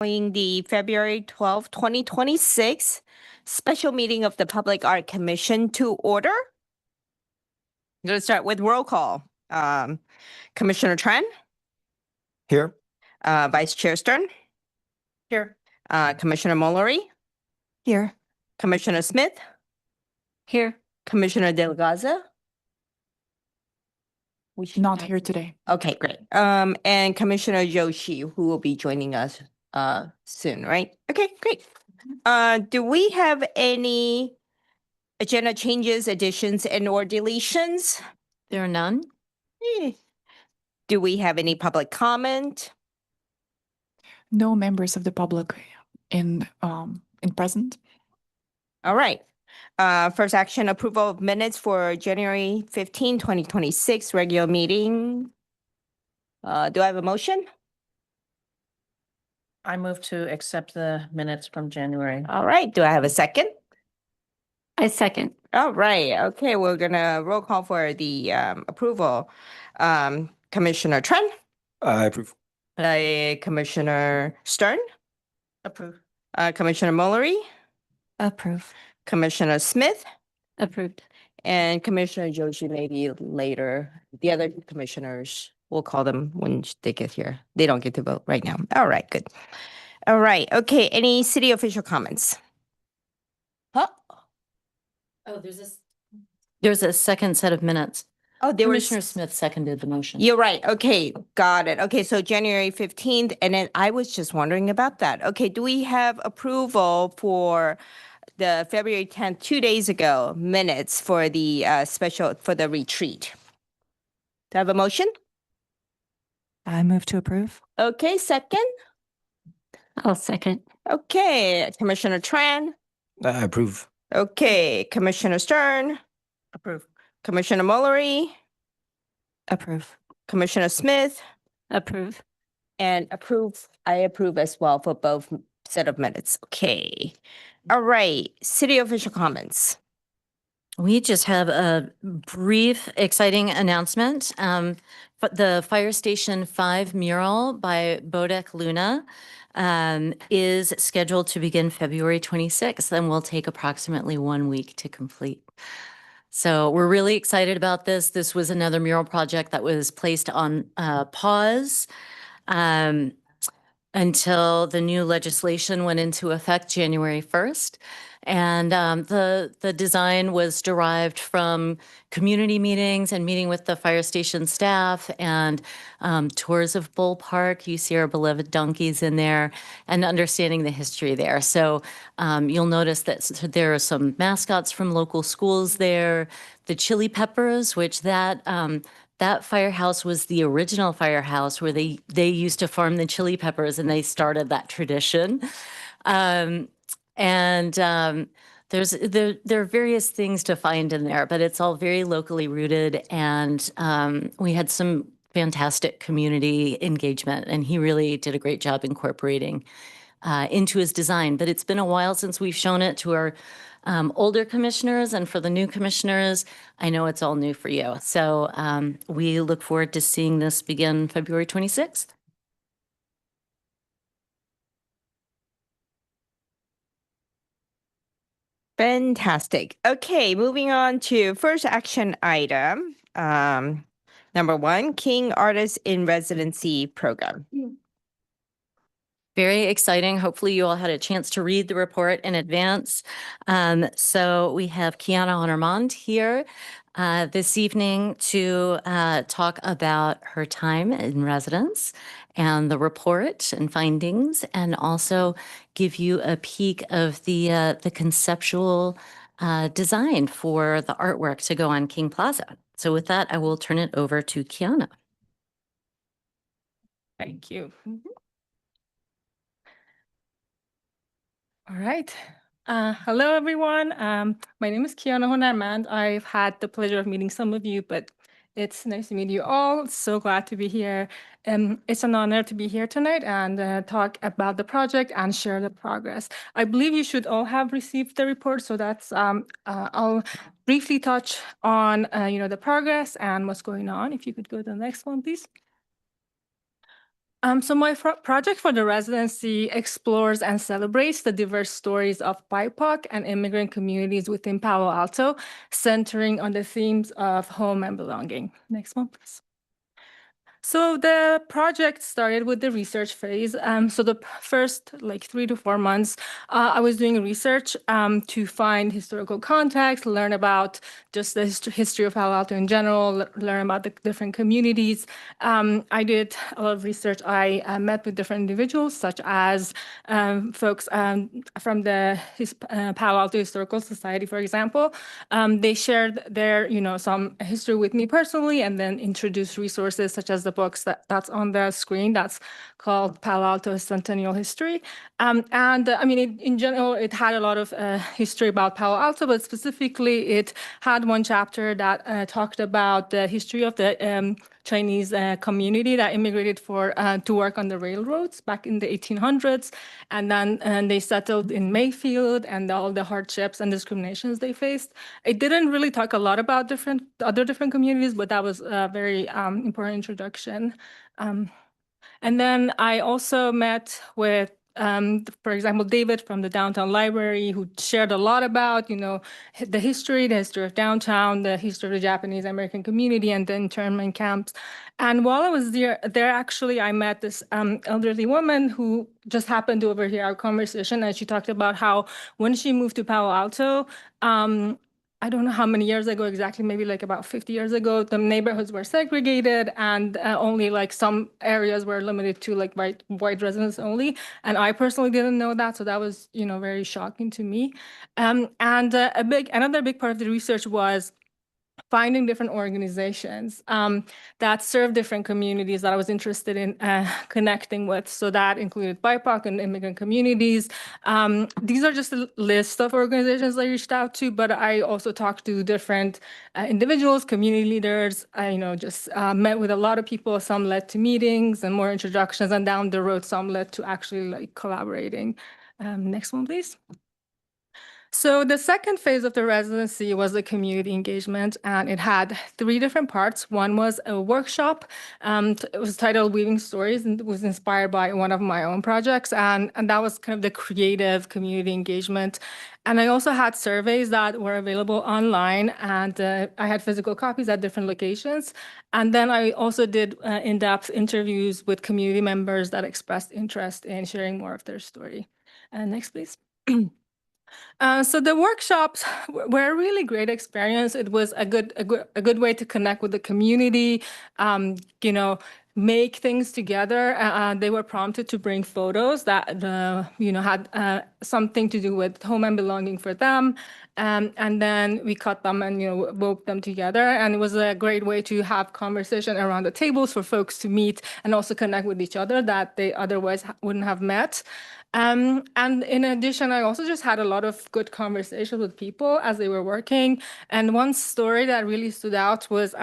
The February 12, 2026 special meeting of the Public Art Commission to order. I'm going to start with roll call. Commissioner Tran, Here. Vice Chair Stern, Here. Commissioner Mullery, Here. Commissioner Smith, Here. Commissioner Delgaza. Not here today. Okay, great. And Commissioner Yoshi, who will be joining us soon, right? Okay, great. Do we have any agenda changes, additions, and or deletions? There are none. Do we have any public comment? No members of the public in present. All right. First action, approval of minutes for January 15, 2026 regular meeting. Do I have a motion? I move to accept the minutes from January. All right. Do I have a second? I second. All right. Okay, we're gonna roll call for the approval. Commissioner Tren, I approve. Commissioner Stern, Approve. Commissioner Mullery, Approve. Commissioner Smith, Approved. and Commissioner Joshi maybe later. The other commissioners, we'll call them when they get here. They don't get to vote right now. All right, good. All right, okay, any city official comments? Huh? Oh, there's a second set of minutes. Oh, there was. Commissioner Smith seconded the motion. You're right. Okay, got it. Okay, so January 15th, and then I was just wondering about that. Okay, do we have approval for the February 10th, 2 days ago, minutes for the for the retreat? Do I have a motion? I move to approve. Okay, second. I'll second. Okay, Commissioner Tran. I approve. Okay, Commissioner Stern. Approve. Commissioner Mullery. Approve. Commissioner Smith. Approve. And approve, I approve as well for both set of minutes. Okay. All right, city official comments. We just have a brief, exciting announcement. But the Fire Station 5 mural by Bodek Luna is scheduled to begin February 26th and will take approximately 1 week to complete. So we're really excited about this. This was another mural project that was placed on pause until the new legislation went into effect January 1st. And the design was derived from community meetings and meeting with the fire station staff and tours of Bull Park. You see our beloved donkeys in there and understanding the history there. So you'll notice that there are some mascots from local schools there. The Chili Peppers, which that firehouse was the original firehouse where they used to farm the chili peppers, and they started that tradition. There are various things to find in there, but it's all very locally rooted. And we had some fantastic community engagement, and he really did a great job incorporating into his design. But it's been a while since we've shown it to our older commissioners, and for the new commissioners, I know it's all new for you. So we look forward to seeing this begin February 26th. Fantastic. Okay, moving on to first action item. Number 1, King Artist in Residency Program. Very exciting. Hopefully you all had a chance to read the report in advance. So we have Kiana Honormand here this evening to talk about her time in residence and the report and findings, and also give you a peek of the conceptual design for the artwork to go on King Plaza. So with that, I will turn it over to Kiana. Thank you. All right. Hello, everyone. My name is Kiana Honarmand. I've had the pleasure of meeting some of you, but it's nice to meet you all. So glad to be here. It's an honor to be here tonight and talk about the project and share the progress. I believe you should all have received the report, so that's I'll briefly touch on the progress and what's going on. If you could go to the next one, please. So my project for the residency explores and celebrates the diverse stories of BIPOC and immigrant communities within Palo Alto, centering on the themes of home and belonging. Next one, please. So the project started with the research phase. So the first like 3 to 4 months, I was doing research to find historical context, learn about just the history of Palo Alto in general, learn about the different communities. I did a lot of research. I met with different individuals, such as folks from the Palo Alto Historical Society, for example. They shared their, some history with me personally, and then introduced resources such as the books that's on the screen. That's called Palo Alto Centennial History. In general, it had a lot of history about Palo Alto, but specifically, it had one chapter that talked about the history of the Chinese community that immigrated to work on the railroads back in the 1800s, and then they settled in Mayfield and all the hardships and discriminations they faced. It didn't really talk a lot about other different communities, but that was a very important introduction. And then I also met with, for example, David from the Downtown Library, who shared a lot about, the history of downtown, the history of the Japanese American community, and the internment camps. And while I was there actually, I met this elderly woman who just happened to overhear our conversation, and she talked about how when she moved to Palo Alto, I don't know how many years ago exactly, maybe like about 50 years ago, the neighborhoods were segregated and only like some areas were limited to like white residents only. And I personally didn't know that. So that was, very shocking to me. Another big part of the research was finding different organizations that serve different communities that I was interested in connecting with. So that included BIPOC and immigrant communities. These are just a list of organizations I reached out to, but I also talked to different individuals, community leaders. I, just met with a lot of people. Some led to meetings and more introductions, and down the road, some led to actually like collaborating. Next one, please. So the second phase of the residency was the community engagement, and it had 3 different parts. One was a workshop. It was titled Weaving Stories, and it was inspired by one of my own projects, and that was kind of the creative community engagement. And I also had surveys that were available online, and I had physical copies at different locations. And then I also did in-depth interviews with community members that expressed interest in sharing more of their story. Next, please. So the workshops were a really great experience. It was a good way to connect with the community, make things together. They were prompted to bring photos that, had something to do with home and belonging for them. And then we cut them and, wove them together. And it was a great way to have conversation around the tables for folks to meet and also connect with each other that they otherwise wouldn't have met. And in addition, I also just had a lot of good conversations with people as they were working. And one story that really stood out was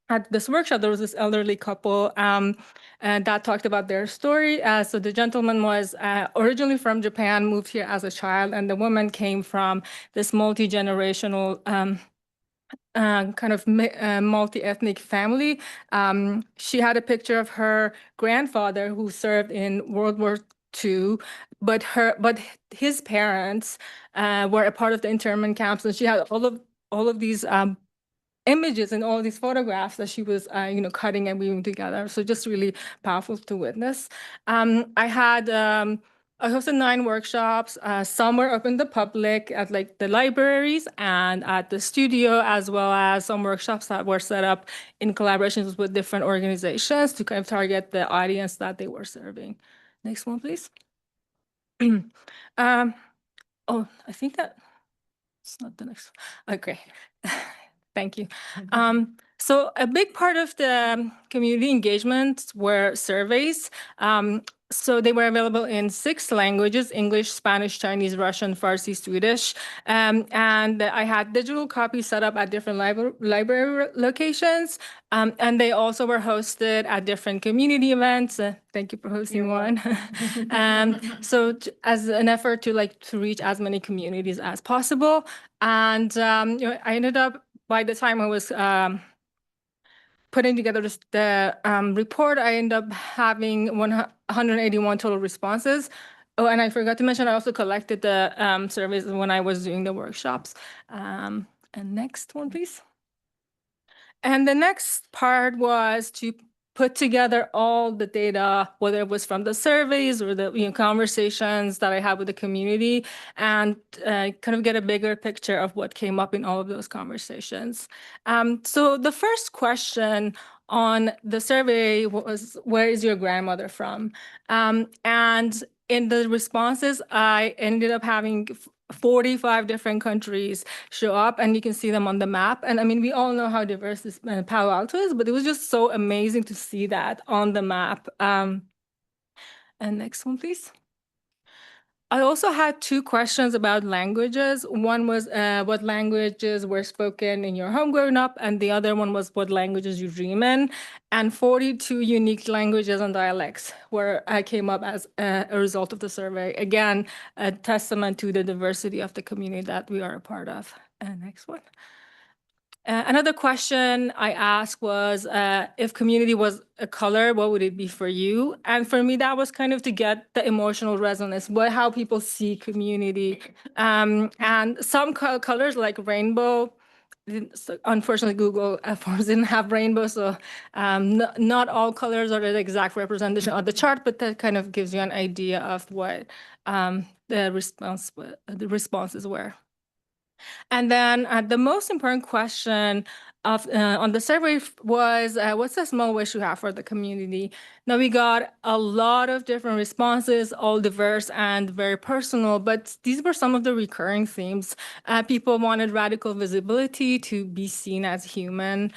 at this workshop, there was this elderly couple and that talked about their story. So the gentleman was originally from Japan, moved here as a child, and the woman came from this multi-generational kind of multi-ethnic family. She had a picture of her grandfather who served in World War II, but his parents were a part of the internment camps, and she had all of these images and all these photographs that she was, cutting and weaving together. So just really powerful to witness. I hosted 9 workshops. Some were open to the public at like the libraries and at the studio, as well as some workshops that were set up in collaborations with different organizations to kind of target the audience that they were serving. Next one, please. I think that it's not the next one. Okay. Thank you. So a big part of the community engagement were surveys. So they were available in 6 languages: English, Spanish, Chinese, Russian, Farsi, Swedish. And I had digital copies set up at different library locations. And they also were hosted at different community events. Thank you for hosting one. So as an effort to reach as many communities as possible. And I ended up, by the time I was putting together the report, I ended up having 181 total responses. Oh, and I forgot to mention, I also collected the surveys when I was doing the workshops. And next one, please. And the next part was to put together all the data, whether it was from the surveys or the conversations that I had with the community, and kind of get a bigger picture of what came up in all of those conversations. So the first question on the survey was, where is your grandmother from? And in the responses, I ended up having 45 different countries show up, and you can see them on the map. And I mean, we all know how diverse this Palo Alto is, but it was just so amazing to see that on the map. And next one, please. I also had two questions about languages. One was what languages were spoken in your home growing up, and the other one was what languages you dream in. And 42 unique languages and dialects came up as a result of the survey. Again, a testament to the diversity of the community that we are a part of. Next one. Another question I asked was, if community was a color, what would it be for you? And for me, that was kind of to get the emotional resonance, how people see community. And some colors like rainbow, unfortunately, Google Forms didn't have rainbow, so not all colors are the exact representation of the chart, but that kind of gives you an idea of what the responses were. And then the most important question on the survey was, what's the small wish you have for the community? Now, we got a lot of different responses, all diverse and very personal, but these were some of the recurring themes. People wanted radical visibility, to be seen as human.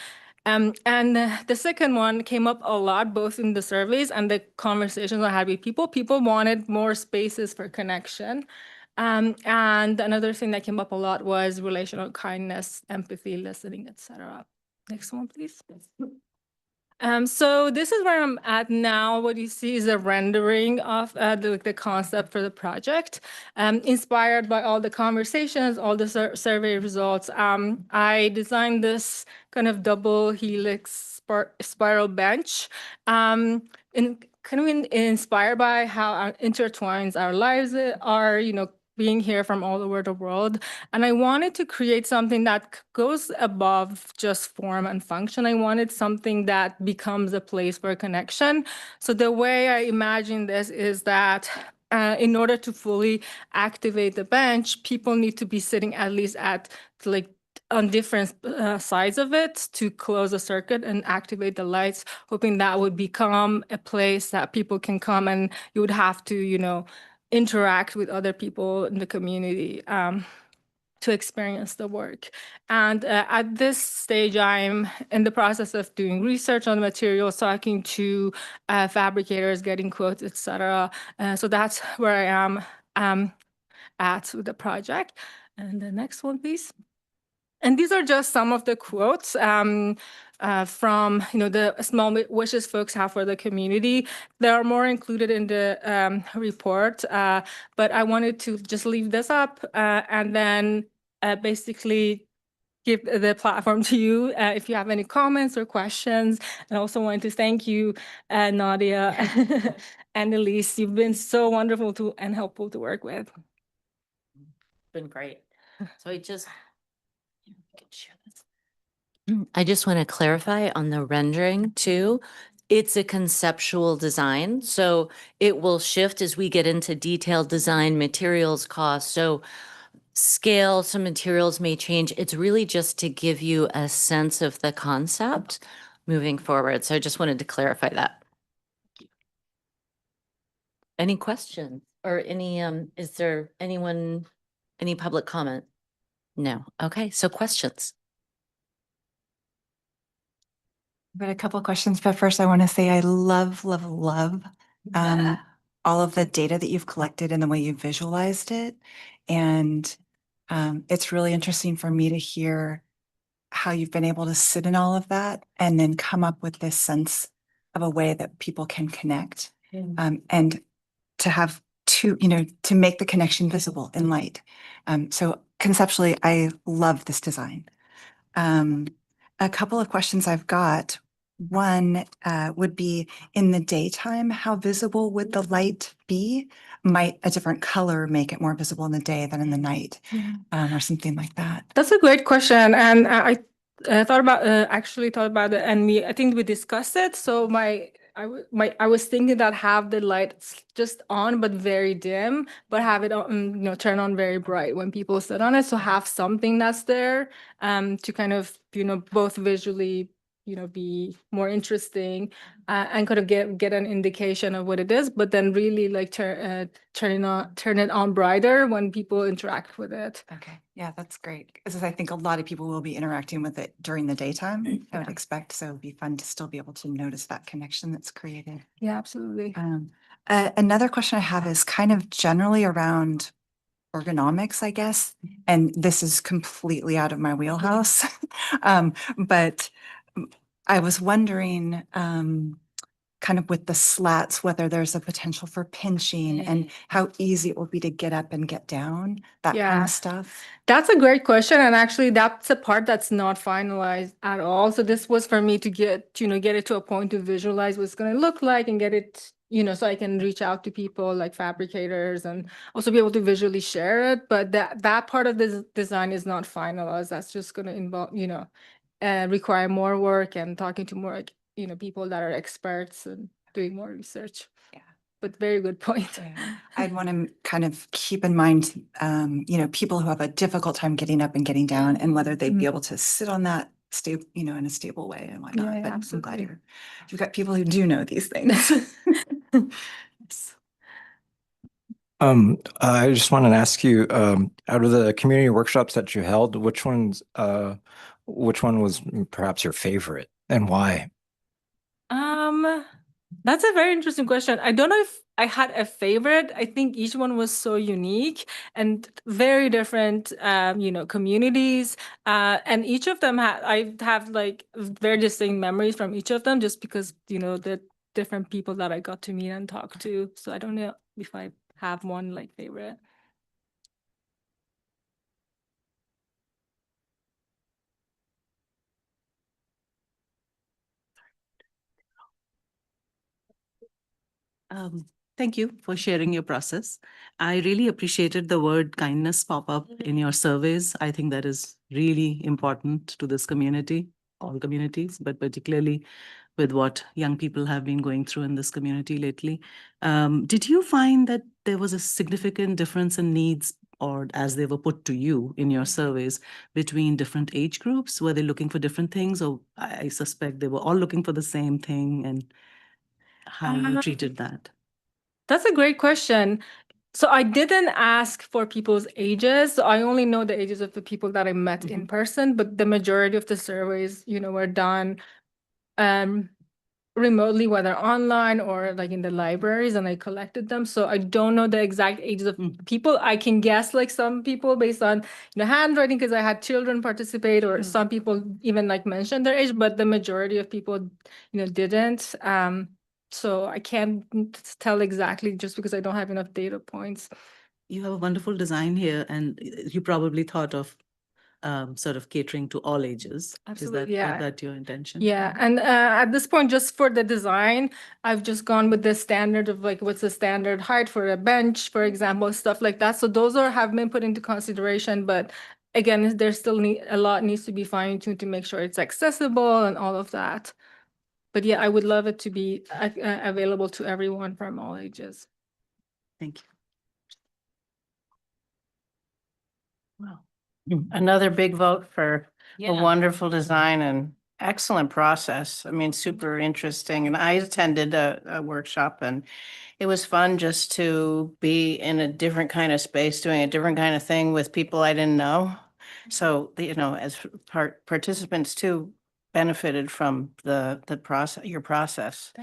And the second one came up a lot, both in the surveys and the conversations I had with people. People wanted more spaces for connection. And another thing that came up a lot was relational kindness, empathy, listening, etc. Next one, please. So this is where I'm at now. What you see is a rendering of the concept for the project, inspired by all the conversations, all the survey results. I designed this kind of double helix spiral bench, inspired by how intertwined our lives are, being here from all over the world. And I wanted to create something that goes above just form and function. I wanted something that becomes a place for connection. So the way I imagine this is that in order to fully activate the bench, people need to be sitting at least on different sides of it to close the circuit and activate the lights, hoping that would become a place that people can come, and you would have to, interact with other people in the community to experience the work. And at this stage, I'm in the process of doing research on the material, talking to fabricators, getting quotes, etc. So that's where I am at with the project. And the next one, please. And these are just some of the quotes from the small wishes folks have for the community. There are more included in the report, but I wanted to just leave this up and then basically give the platform to you if you have any comments or questions. And I also wanted to thank you, Nadia and Elise. You've been so wonderful and helpful to work with. Been great. So I just want to clarify on the rendering too. It's a conceptual design, so it will shift as we get into detailed design, materials cost. So scale, some materials may change. It's really just to give you a sense of the concept moving forward. So I just wanted to clarify that. Any questions or is there any public comment? No. Okay, so questions. I've got a couple of questions, but first I want to say I love all of the data that you've collected and the way you visualized it. And it's really interesting for me to hear how you've been able to sit in all of that and then come up with this sense of a way that people can connect and to have to make the connection visible in light. So conceptually, I love this design. A couple of questions I've got. One would be in the daytime, how visible would the light be? Might a different color make it more visible in the day than in the night? Or something like that. That's a great question, and I thought about actually thought about it, and I think we discussed it. So I was thinking that have the lights just on but very dim, but have it on, turn on very bright when people sit on it. So have something that's there to kind of both visually be more interesting and kind of get an indication of what it is, but then really like turn it on brighter when people interact with it. Okay, yeah, that's great. Because I think a lot of people will be interacting with it during the daytime, I would expect. So it'd be fun to still be able to notice that connection that's created. Yeah, absolutely. Another question I have is kind of generally around ergonomics, I guess. And this is completely out of my wheelhouse. But I was wondering, kind of with the slats, whether there's a potential for pinching and how easy it will be to get up and get down, that kind Yeah. of stuff. That's a great question. And actually that's a part that's not finalized at all. So this was for me to get it to a point to visualize what it's going to look like and get it, so I can reach out to people like fabricators and also be able to visually share it. But that part of this design is not finalized. That's just going to involve, require more work and talking to more, people that are experts and doing more research. Yeah. But very good point. Yeah. I'd want to kind of keep in mind, people who have a difficult time getting up and getting down and whether they'd be able to sit on that in a stable way and whatnot. Yeah, But I'm absolutely. glad you've got people who do know these things. Yes. I just wanted to ask you, out of the community workshops that you held, which one was perhaps your favorite and why? That's a very interesting question. I don't know if I had a favorite. I think each one was so unique and very different, communities. And each of them I have like very distinct memories from each of them just because, the different people that I got to meet and talk to. So I don't know if I have one like favorite. Thank you for sharing your process. I really appreciated the word kindness pop up in your surveys. I think that is really important to this community, all communities, but particularly with what young people have been going through in this community lately. Did you find that there was a significant difference in needs, or as they were put to you in your surveys, between different age groups? Were they looking for different things, or I suspect they were all looking for the same thing, and how you treated that? That's a great question. So I didn't ask for people's ages. So I only know the ages of the people that I met in person, but the majority of the surveys, were done remotely, whether online or like in the libraries, and I collected them. So I don't know the exact ages of people. I can guess like some people based on handwriting because I had children participate, or some people even like mentioned their age, but the majority of people didn't. So I can't tell exactly just because I don't have enough data points. You have a wonderful design here, and you probably thought of sort of catering to all ages. Absolutely, yeah. Is that your intention? Yeah, and at this point, just for the design, I've just gone with the standard of like what's the standard height for a bench, for example, stuff like that. So those have been put into consideration, but again, there's still a lot needs to be fine-tuned to make sure it's accessible and all of that. But yeah, I would love it to be available to everyone from all ages. Thank you. Wow. Another big vote for a wonderful design and excellent process. I mean, super interesting. And I attended a workshop, and it was fun just to be in a different kind of space, doing a different kind of thing with people I didn't know. So, as participants too, benefited from the process, your process.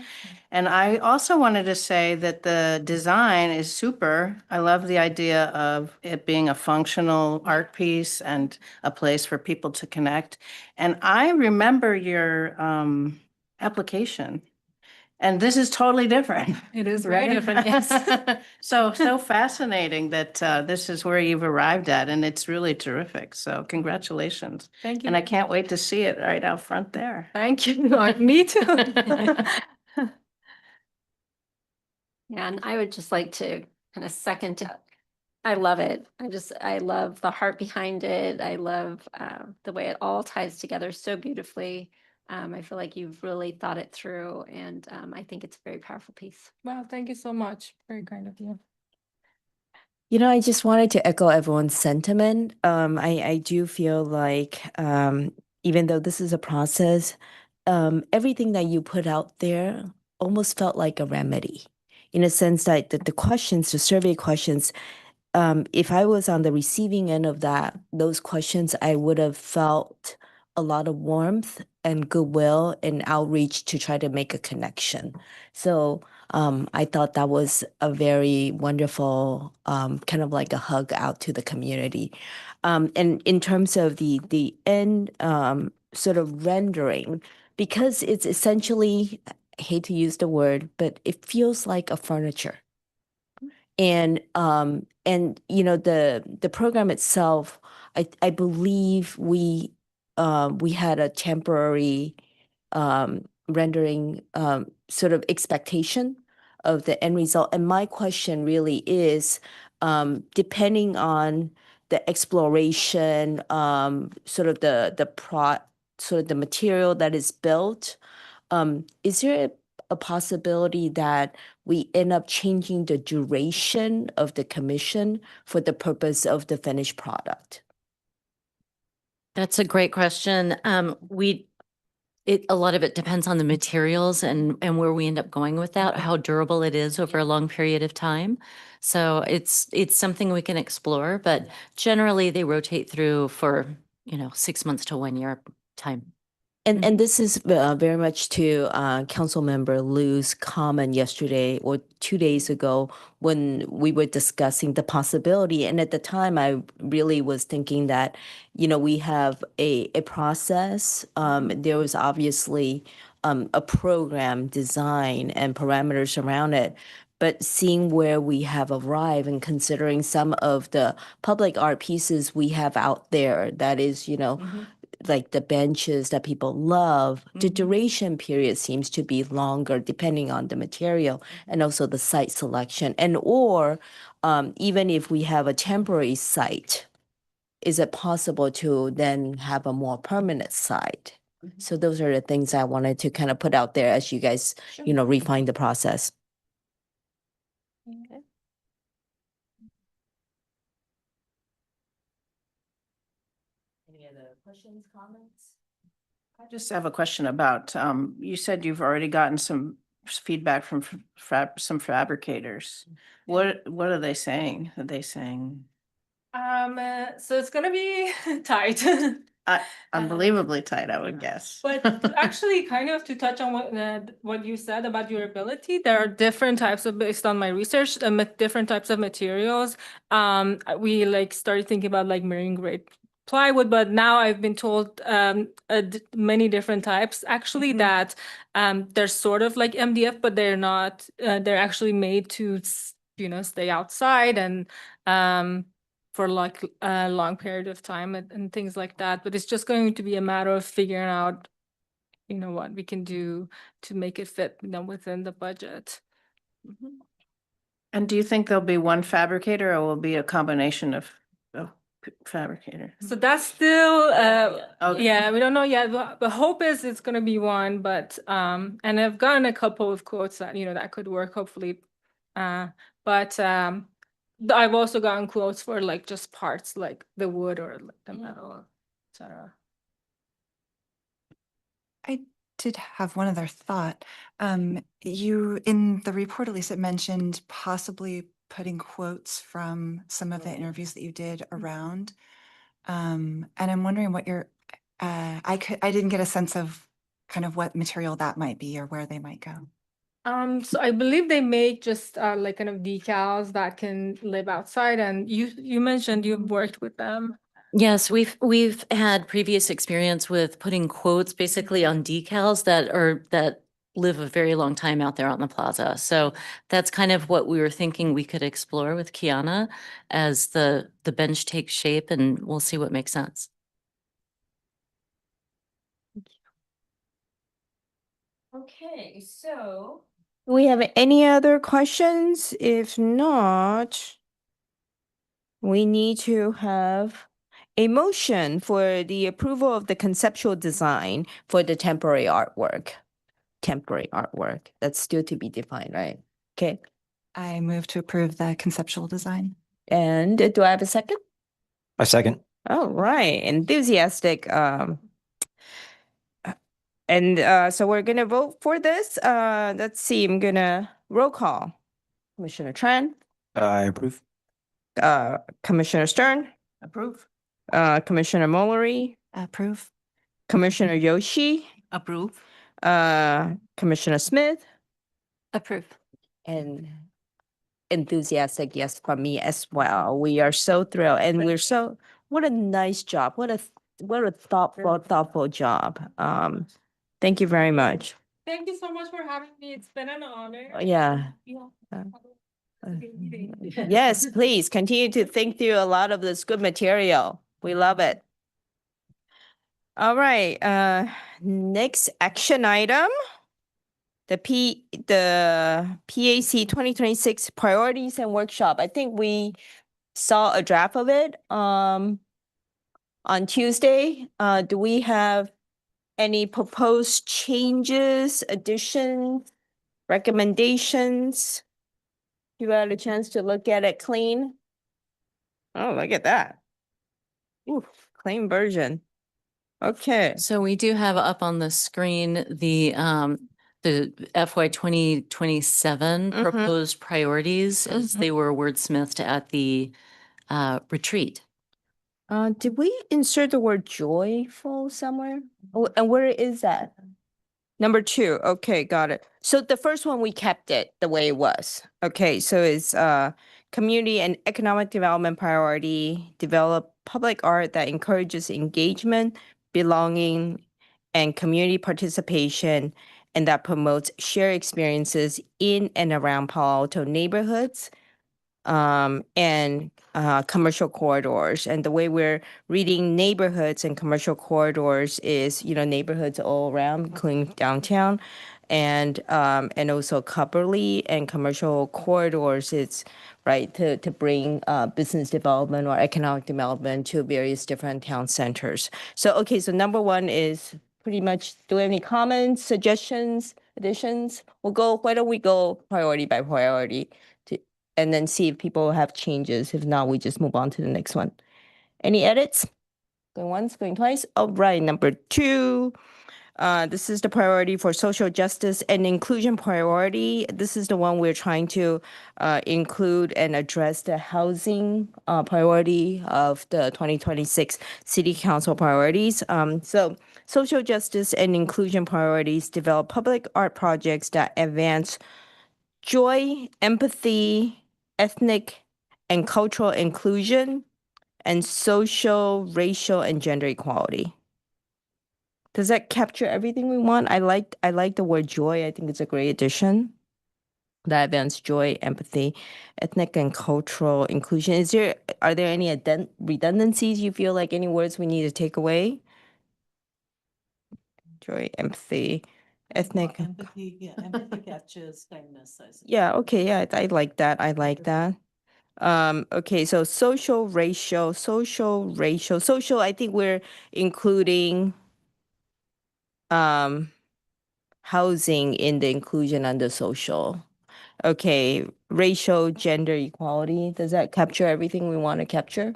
And I also wanted to say that the design is super. I love the idea of it being a functional art piece and a place for people to connect. And I remember your application. And this is totally different. It is very Right? different, yes. So fascinating that this is where you've arrived at, and it's really terrific. So congratulations. Thank you. And I can't wait to see it right out front there. Thank you. Me too. Yeah, and I would just like to kind of second it. I love it. I love the heart behind it. I love the way it all ties together so beautifully. I feel like you've really thought it through, and I think it's a very powerful piece. Well, thank you so much. Very kind of you. You know, I just wanted to echo everyone's sentiment. I do feel like even though this is a process, everything that you put out there almost felt like a remedy, in a sense that the questions, the survey questions, if I was on the receiving end of those questions, I would have felt a lot of warmth and goodwill and outreach to try to make a connection. So I thought that was a very wonderful, kind of like a hug out to the community. And in terms of the end sort of rendering, because it's essentially, I hate to use the word, but it feels like a furniture. And you know, the program itself, I believe we had a temporary rendering sort of expectation of the end result. And my question really is, depending on the exploration, sort of sort of the material that is built, is there a possibility that we end up changing the duration of the commission for the purpose of the finished product? That's a great question. A lot of it depends on the materials and where we end up going with that, how durable it is over a long period of time. So it's something we can explore, but generally they rotate through for, 6 months to 1 year time. And this is very much to Council Member Liu's comment yesterday or 2 days ago when we were discussing the possibility. And at the time, I really was thinking that, you know, we have a process. There was obviously a program design and parameters around it. But seeing where we have arrived and considering some of the public art pieces we have out there, that is, you know, like the benches that people love, the duration period seems to be longer depending on the material and also the site selection. And or even if we have a temporary site, is it possible to then have a more permanent site? So those are the things I wanted to kind of put out there as you guys, you know, refine the process. Okay. Any other questions, comments? I just have a question about, you said you've already gotten some feedback from some fabricators. What are they saying? Are they saying So it's gonna be tight. unbelievably tight, I would guess? But actually, kind of to touch on what you said about durability, there are different types of, based on my research, different types of materials. We like started thinking about like marine grade plywood, but now I've been told many different types actually that they're sort of like MDF, but they're not. They're actually made to stay outside and for like a long period of time and things like that. But it's just going to be a matter of figuring out, what we can do to make it fit, within the budget. And do you think there'll be one fabricator or will be a combination of fabricator? So that's still, Okay. yeah, we don't know yet. The hope is it's going to be one, but, and I've gotten a couple of quotes that, that could work hopefully. But I've also gotten quotes for like just parts like the wood or like the metal, etc. I did have one other thought. You, in the report, at least it mentioned possibly putting quotes from some of the interviews that you did around. And I'm wondering what I didn't get a sense of kind of what material that might be or where they might go. So I believe they make just like kind of decals that can live outside, and you mentioned you've worked with them. Yes, we've had previous experience with putting quotes basically on decals that live a very long time out there on the plaza. So that's kind of what we were thinking we could explore with Kiana as the bench takes shape, and we'll see what makes sense. Okay, so do we have any other questions? If not, we need to have a motion for the approval of the conceptual design for the temporary artwork. Temporary artwork, that's still to be defined, right? Okay, I move to approve the conceptual design. and do I have a second? A second. All right, enthusiastic. So we're gonna vote for this. Let's see, I'm gonna roll call. Commissioner Tran, I approve. Commissioner Stern, Approve. Commissioner Mollery, Approve. Commissioner Yoshi, Approve. Commissioner Smith, Approve. and enthusiastic yes from me as well. We are so thrilled, and what a nice job. What a thoughtful job. Thank you very much. Thank you so much for having me. It's been an honor. Yeah. Yes, please continue to think through a lot of this good material. We love it. All right, next action item. The PAC 2026 priorities and workshop. I think we saw a draft of it on Tuesday. Do we have any proposed changes, additions, recommendations? You had a chance to look at it clean? Oh, look at that. Ooh, clean version. Okay. So we do have up on the screen the FY 2027 Mhm. proposed priorities as Mhm. they were wordsmithed at the retreat. Did we insert the word joyful somewhere? Oh, and where is that? Number 2. Okay, got it. So the first one, we kept it the way it was. Okay, so it's community and economic development priority, develop public art that encourages engagement, belonging, and community participation, and that promotes shared experiences in and around Palo Alto neighborhoods, and commercial corridors. And the way we're reading neighborhoods and commercial corridors is, neighborhoods all around, including downtown, and also Copperly, and commercial corridors. It's right to bring business development or economic development to various different town centers. So okay, so number 1 is pretty much. Do we have any comments, suggestions, additions? Why don't we go priority by priority and then see if people have changes. If not, we just move on to the next one. Any edits? Going once, going twice. All right, number 2. This is the priority for social justice and inclusion priority. This is the one we're trying to include and address the housing priority of the 2026 City Council priorities. So social justice and inclusion priorities develop public art projects that advance joy, empathy, ethnic and cultural inclusion, and social, racial, and gender equality. Does that capture everything we want? I like the word joy. I think it's a great addition. That advance joy, empathy, ethnic and cultural inclusion. Are there any redundancies you feel like, any words we need to take away? Joy, empathy, ethnic. Empathy captures kindness. Yeah, okay, yeah, I like that. I like that. Okay, so social, racial, I think we're including housing in the inclusion under social. Okay, racial, gender equality, does that capture everything we want to capture?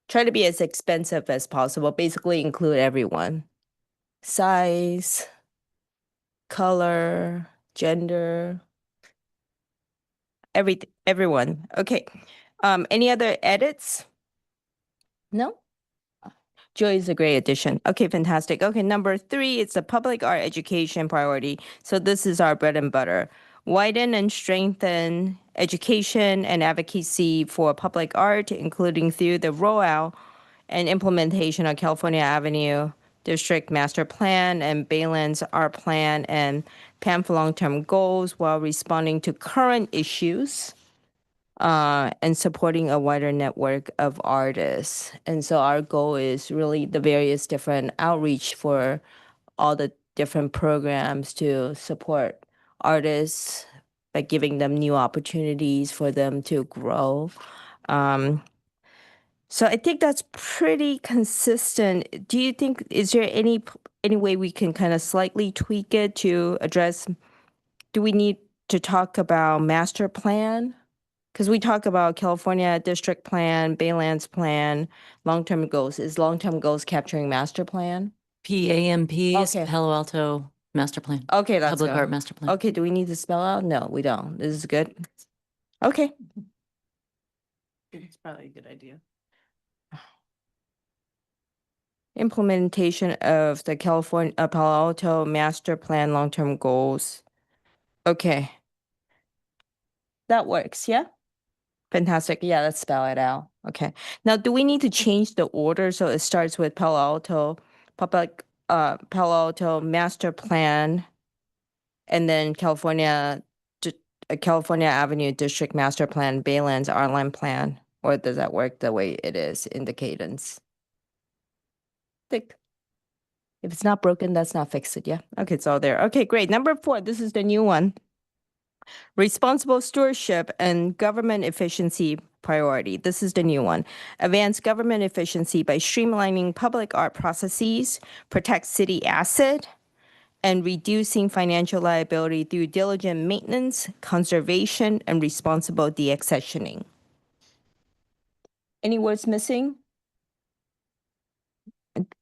Try to be as expensive as possible, basically include everyone. Size, color, gender, everyone. Okay. Any other edits? No? Joy is a great addition. Okay, fantastic. Okay, number 3, it's the public art education priority. So this is our bread and butter. Widen and strengthen education and advocacy for public art, including through the rollout and implementation of California Avenue District Master Plan and Baylands Art Plan and PAM for long-term goals while responding to current issues and supporting a wider network of artists. And so our goal is really the various different outreach for all the different programs to support artists by giving them new opportunities for them to grow. So I think that's pretty consistent. Do you think, is there any way we can kind of slightly tweak it to address, do we need to talk about master plan? Because we talk about California district plan, Baylands plan, long-term goals. Is long-term goals capturing master plan? PAMP is Okay. Palo Alto Master Plan. Okay, let's Public go. Art Master Plan. Okay, do we need to spell out? No, we don't. This is good. Okay. It's probably a good idea. Implementation of the California Palo Alto Master Plan long-term goals. Okay. That works, yeah? Fantastic. Yeah, let's spell it out. Okay. Now, do we need to change the order so it starts with Palo Alto Master Plan and then California Avenue District Master Plan, Baylands Art Plan? Or does that work the way it is in the cadence? Thick. If it's not broken, that's not fixed, yeah? Okay, it's all there. Okay, great. Number 4, this is the new one. Responsible stewardship and government efficiency priority. This is the new one. Advance government efficiency by streamlining public art processes, protect city asset, and reducing financial liability through diligent maintenance, conservation, and responsible deaccessioning. Any words missing?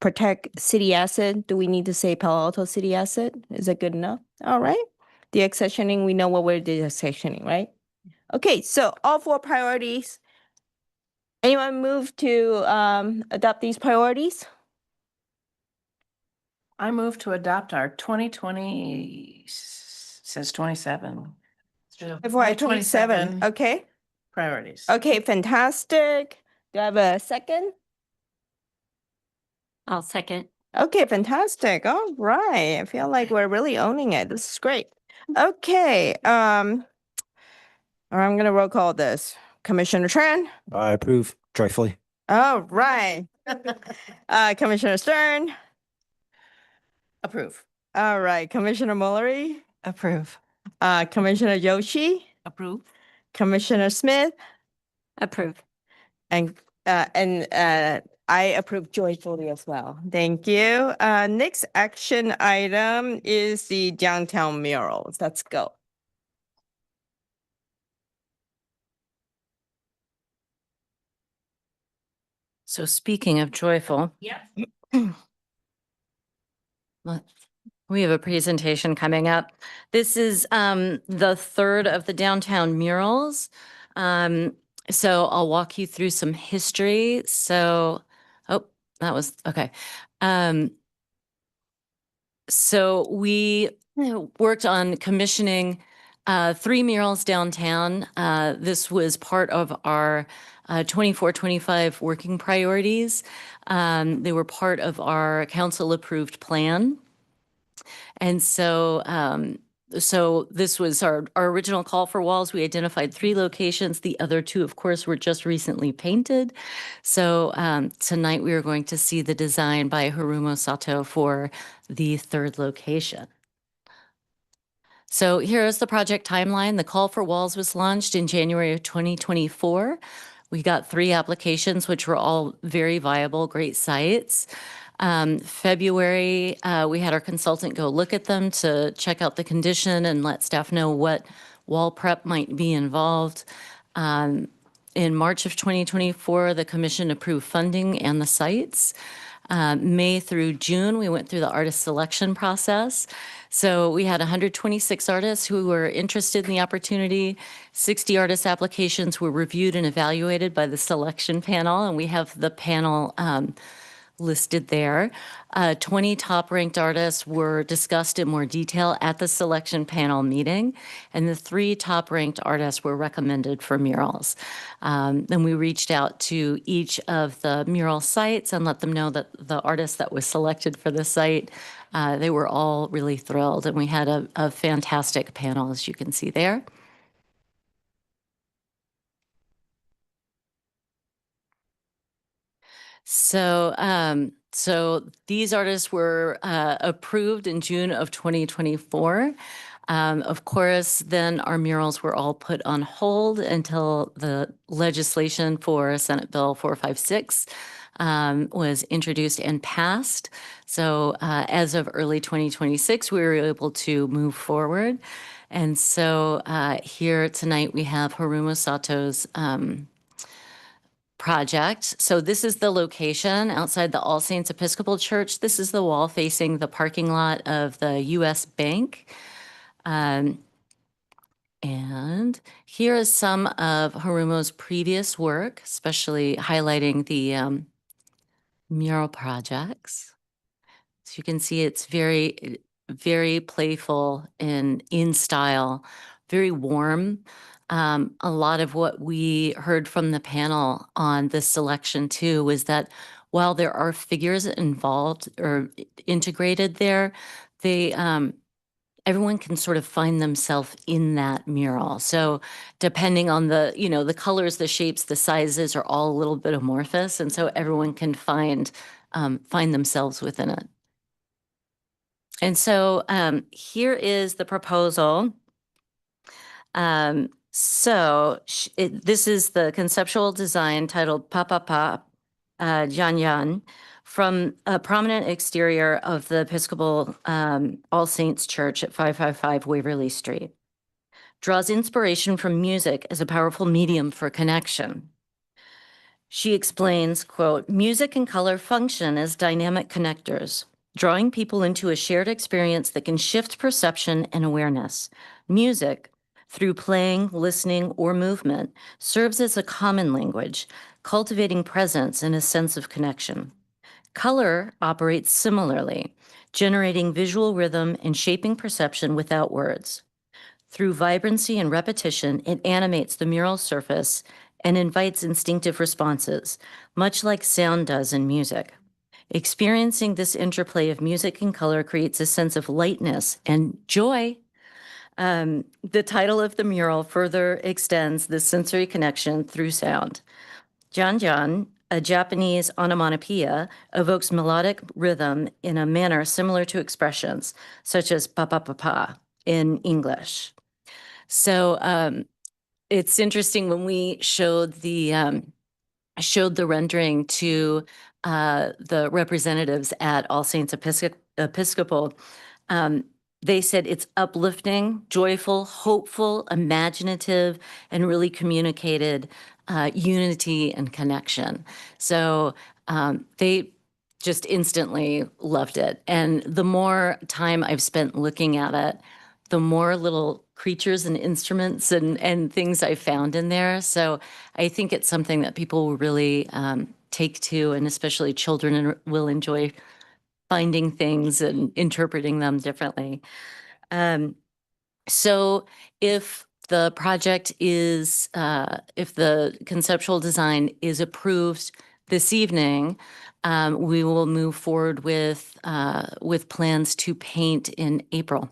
Protect city asset. Do we need to say Palo Alto city asset? Is that good enough? All right. Deaccessioning, we know what we're deaccessioning, right? Okay, so all 4 priorities. Anyone move to adopt these priorities? I move to adopt our 2020, says 27. FY 27, okay. Priorities. Okay, fantastic. Do I have a second? I'll second. Okay, fantastic. All right. I feel like we're really owning it. This is great. Okay, I'm gonna roll call this. Commissioner Tran? I approve joyfully. All right. Commissioner Stern? Approve. All right. Commissioner Mullery? Approve. Commissioner Yoshi? Approve. Commissioner Smith? Approve. And I approve joyfully as well. Thank you. Next action item is the downtown murals. Let's go. So speaking of joyful. We have a presentation coming up. This is the third of the downtown murals. So I'll walk you through some history. So, oh, that was, okay. So we worked on commissioning 3 murals downtown. This was part of our 24-25 working priorities. They were part of our council-approved plan. And so, so this was our original call for walls. We identified 3 locations. The other 2, of course, were just recently painted. So tonight we are going to see the design by Harumo Sato for the 3rd location. So here is the project timeline. The call for walls was launched in January of 2024. We got 3 applications, which were all very viable, great sites. February, we had our consultant go look at them to check out the condition and let staff know what wall prep might be involved. In March of 2024, the commission approved funding and the sites. May through June, we went through the artist selection process. So we had 126 artists who were interested in the opportunity. 60 artist applications were reviewed and evaluated by the selection panel, and we have the panel listed there. 20 top-ranked artists were discussed in more detail at the selection panel meeting, and the 3 top-ranked artists were recommended for murals. Then we reached out to each of the mural sites and let them know that the artist that was selected for the site, they were all really thrilled, and we had a fantastic panel, as you can see there. So these artists were approved in June of 2024. Of course, then our murals were all put on hold until the legislation for Senate Bill 456 was introduced and passed. So as of early 2026, we were able to move forward. And so here tonight we have Harumo Sato's project. So this is the location outside the All Saints Episcopal Church. This is the wall facing the parking lot of the U.S. Bank. And here is some of Harumo's previous work, especially highlighting the mural projects. So you can see it's very, very playful and in style, very warm. A lot of what we heard from the panel on this selection too was that while there are figures involved or integrated there, they everyone can sort of find themselves in that mural. So depending on the, the colors, the shapes, the sizes are all a little bit amorphous, and so everyone can find themselves within it. And so here is the proposal. This is the conceptual design titled Pa Jan Jan from a prominent exterior of the Episcopal All Saints Church at 555 Waverly Street. Draws inspiration from music as a powerful medium for connection. She explains, quote, "Music and color function as dynamic connectors, drawing people into a shared experience that can shift perception and awareness. Music, through playing, listening, or movement, serves as a common language, cultivating presence and a sense of connection. Color operates similarly, generating visual rhythm and shaping perception without words. Through vibrancy and repetition, it animates the mural surface and invites instinctive responses, much like sound does in music. Experiencing this interplay of music and color creates a sense of lightness and joy." The title of the mural further extends this sensory connection through sound. Jan Jan, a Japanese onomatopoeia, evokes melodic rhythm in a manner similar to expressions such as pa pa pa pa in English. So it's interesting when we showed the rendering to the representatives at All Saints Episcopal. They said it's uplifting, joyful, hopeful, imaginative, and really communicated unity and connection. So they just instantly loved it. And the more time I've spent looking at it, the more little creatures and instruments and things I found in there. So I think it's something that people will really take to, and especially children will enjoy finding things and interpreting them differently. So if the project is, if the conceptual design is approved this evening, we will move forward with plans to paint in April.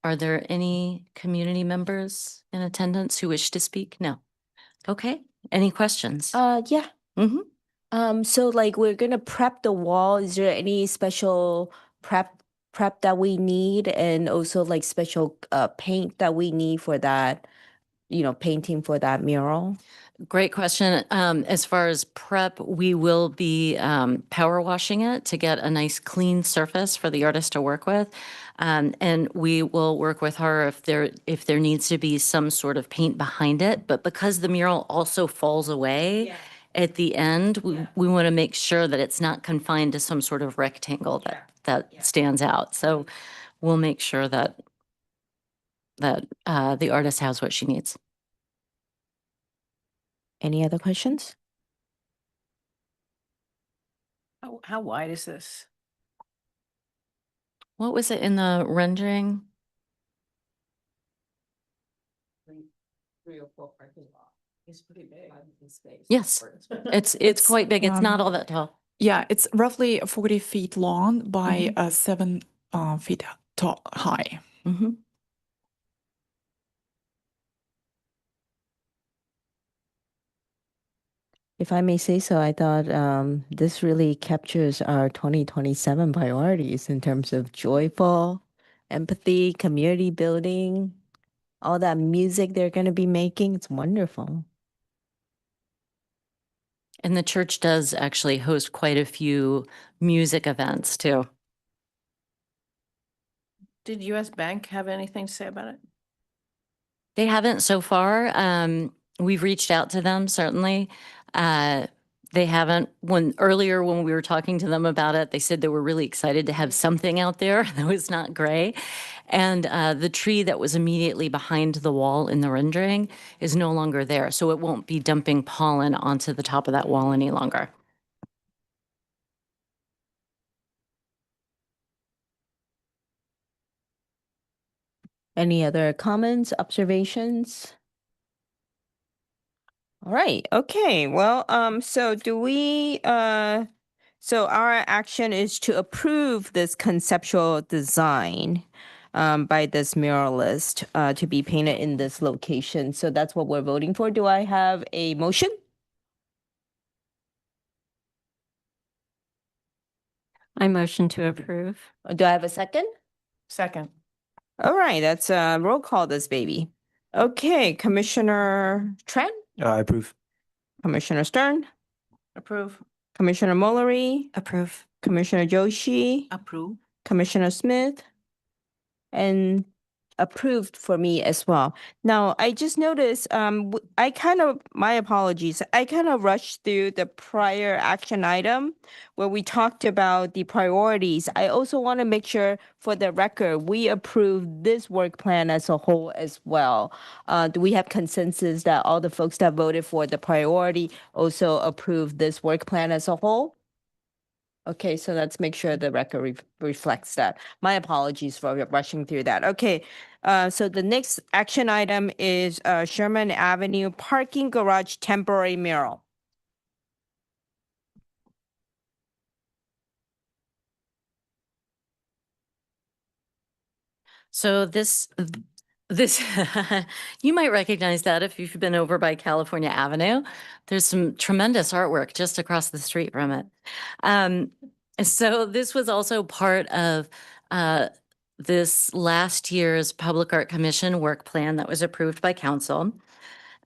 Are there any community members in attendance who wish to speak? No. Okay. Any questions? Yeah. So like we're gonna prep the wall. Is there any special prep that we need, and also like special paint that we need for that, painting for that mural? Great question. As far as prep, we will be power washing it to get a nice clean surface for the artist to work with. And we will work with her if there needs to be some sort of paint behind it. But because the mural also falls away at the end, we want to make sure that it's not confined to some sort of rectangle that stands out. So we'll make sure that the artist has what she needs. Any other questions? How wide is this? What was it in the rendering? 3 or 4 parking lot. It's pretty big. Space. Yes, it's quite big. It's not all that tall. Yeah, it's roughly 40 feet long by Mhm. 7 feet tall high. Mhm. If I may say so, I thought this really captures our 2027 priorities in terms of joyful, empathy, community building, all that music they're going to be making. It's wonderful. And the church does actually host quite a few music events too. Did US Bank have anything to say about it? They haven't so far. We've reached out to them, certainly. They haven't. When we were talking to them about it, they said they were really excited to have something out there that was not gray. And the tree that was immediately behind the wall in the rendering is no longer there. So it won't be dumping pollen onto the top of that wall any longer. Any other comments, observations? All right. Okay. Well, so so our action is to approve this conceptual design by this muralist to be painted in this location. So that's what we're voting for. Do I have a motion? I motion to approve. Do I have a second? Second. All right, that's a roll call this baby. Okay, Commissioner Trent, I approve. Commissioner Stern, Approve. Commissioner Mullery, Approve. Commissioner Joshi, Approve. Commissioner Smith, and approved for me as well. Now, I just noticed, my apologies, I kind of rushed through the prior action item where we talked about the priorities. I also want to make sure for the record, we approve this work plan as a whole as well. Do we have consensus that all the folks that voted for the priority also approve this work plan as a whole? Okay, so let's make sure the record reflects that. My apologies for rushing through that. Okay, so the next action item is Sherman Avenue parking garage temporary mural. So this, you might recognize that if you've been over by California Avenue. There's some tremendous artwork just across the street from it. So this was also part of this last year's Public Art Commission work plan that was approved by council.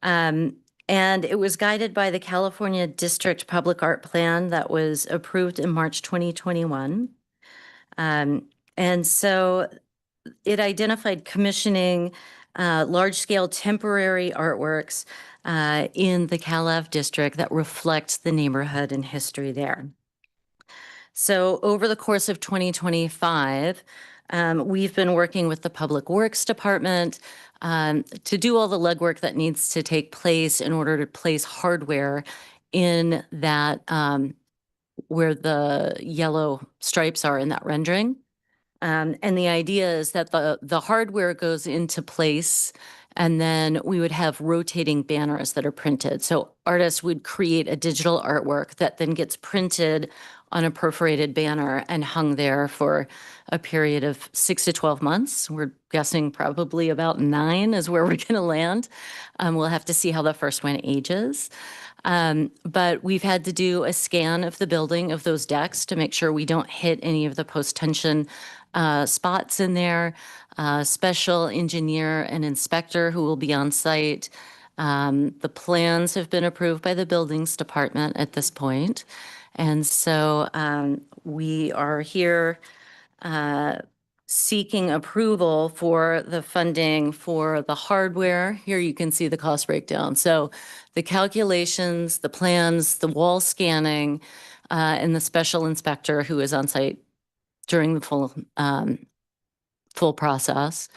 And it was guided by the California District Public Art Plan that was approved in March 2021. And so it identified commissioning large-scale temporary artworks in the Cal-Ave district that reflect the neighborhood and history there. So over the course of 2025, we've been working with the Public Works Department to do all the legwork that needs to take place in order to place hardware in that where the yellow stripes are in that rendering. And the idea is that the hardware goes into place and then we would have rotating banners that are printed. So artists would create a digital artwork that then gets printed on a perforated banner and hung there for a period of 6 to 12 months. We're guessing probably about 9 is where we're going to land. We'll have to see how the first one ages. But we've had to do a scan of the building of those decks to make sure we don't hit any of the post-tension spots in there. Special engineer and inspector who will be on site. The plans have been approved by the buildings department at this point. And so we are here seeking approval for the funding for the hardware. Here you can see the cost breakdown. So the calculations, the plans, the wall scanning, and the special inspector who is on site during the full process,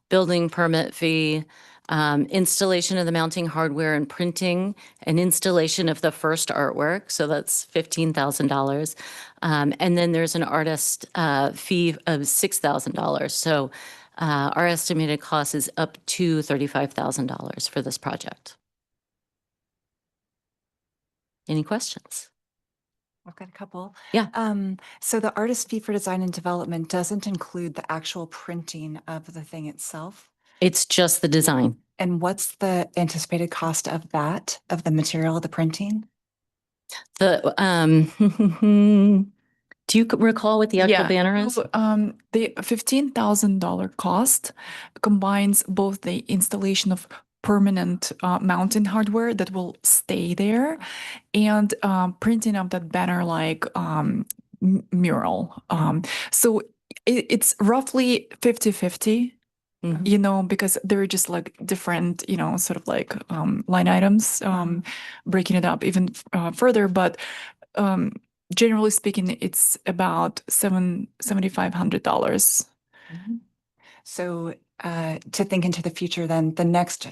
building permit fee, installation of the mounting hardware and printing, and installation of the first artwork. So that's $15,000. And then there's an artist fee of $6,000. So our estimated cost is up to $35,000 for this project. Any questions? I've got a couple. Yeah. So the artist fee for design and development doesn't include the actual printing of the thing itself. It's just the design. And what's the anticipated cost of that, of the material, the printing? The do you recall what the actual banner is? So, the $15,000 cost combines both the installation of permanent mounting hardware that will stay there and printing of that banner like mural. So it's roughly 50-50. Mhm. You know, because they're just like different, you know, sort of like line items, breaking it up even further. But generally speaking, it's about $7,500. So to think into the future, then the next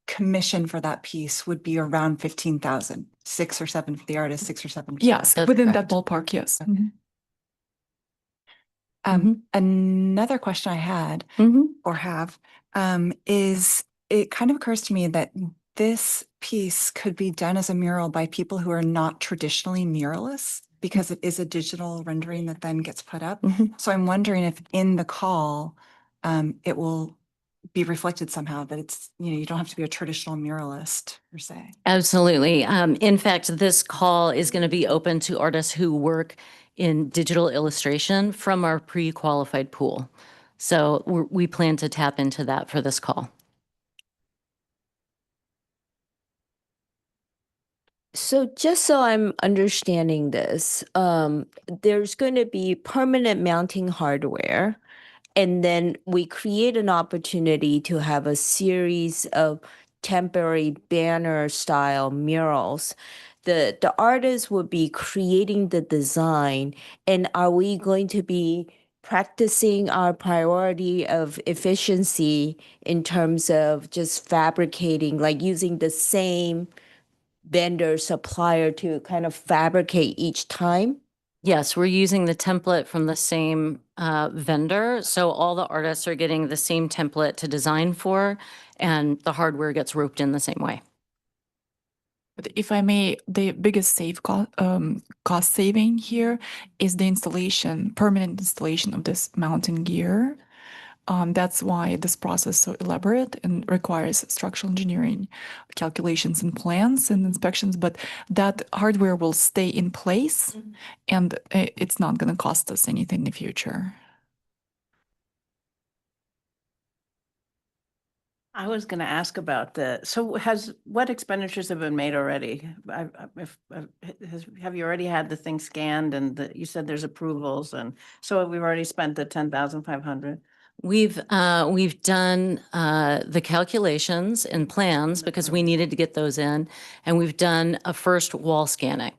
commission for that piece would be around 15,000, 6 or 7 for the artist, 6 or 7. For Yes, That's within that correct. ballpark, yes. Okay. Mhm. Another question I had or have is it kind of occurs to me that this piece could be done as a mural by people who are not traditionally muralists because it is a digital rendering that then gets put up. So I'm wondering if in the call, it will be reflected somehow that it's, you know, you don't have to be a traditional muralist per se. Absolutely. In fact, this call is going to be open to artists who work in digital illustration from our pre-qualified pool. So we plan to tap into that for this call. So just so I'm understanding this, there's going to be permanent mounting hardware, and then we create an opportunity to have a series of temporary banner style murals. The artist would be creating the design, and are we going to be practicing our priority of efficiency in terms of just fabricating, like using the same vendor supplier to kind of fabricate each time? Yes, we're using the template from the same vendor. So all the artists are getting the same template to design for, and the hardware gets roped in the same way. But if I may, the biggest cost saving here is the installation, permanent installation of this mounting gear. That's why this process is so elaborate and requires structural engineering calculations and plans and inspections. But that hardware will stay in place, and it's not going to cost us anything in the future. I was going to ask about what expenditures have been made already? Have you already had the thing scanned and you said there's approvals, and so we've already spent the 10,500? We've done the calculations and plans because we needed to get those in, and we've done a first wall scanning.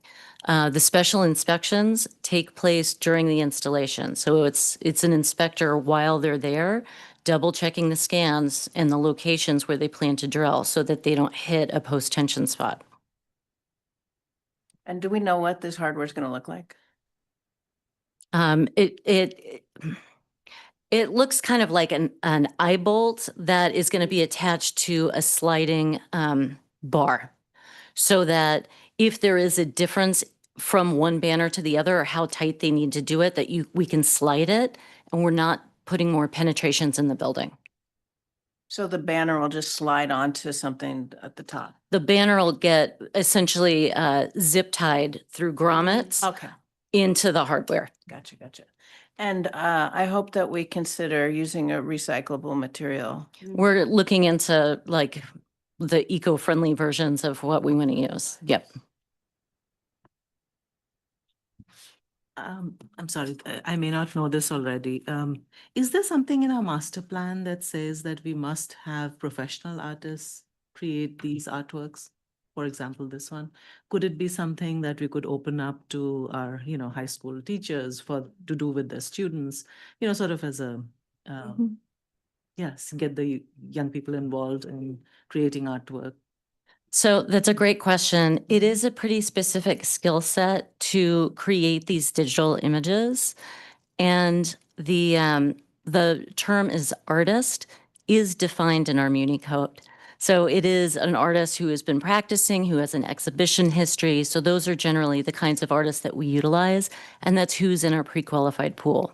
The special inspections take place during the installation, so it's an inspector while they're there, double checking the scans and the locations where they plan to drill so that they don't hit a post-tension spot. And do we know what this hardware is going to look like? It looks kind of like an eye bolt that is going to be attached to a sliding bar, so that if there is a difference from one banner to the other or how tight they need to do it, that we can slide it and we're not putting more penetrations in the building. So the banner will just slide onto something at the top? The banner will get essentially zip tied through grommets into the hardware. Gotcha. And I hope that we consider using a recyclable material. We're looking into like the eco-friendly versions of what we want to use. Yep. I'm sorry, I may not know this already. Is there something in our master plan that says that we must have professional artists create these artworks? For example, this one, could it be something that we could open up to our, high school teachers to do with their students, sort of as a, yes, get the young people involved in creating artwork? So that's a great question. It is a pretty specific skill set to create these digital images. And the term is artist is defined in our Muni Code. So it is an artist who has been practicing, who has an exhibition history. So those are generally the kinds of artists that we utilize, and that's who's in our pre-qualified pool.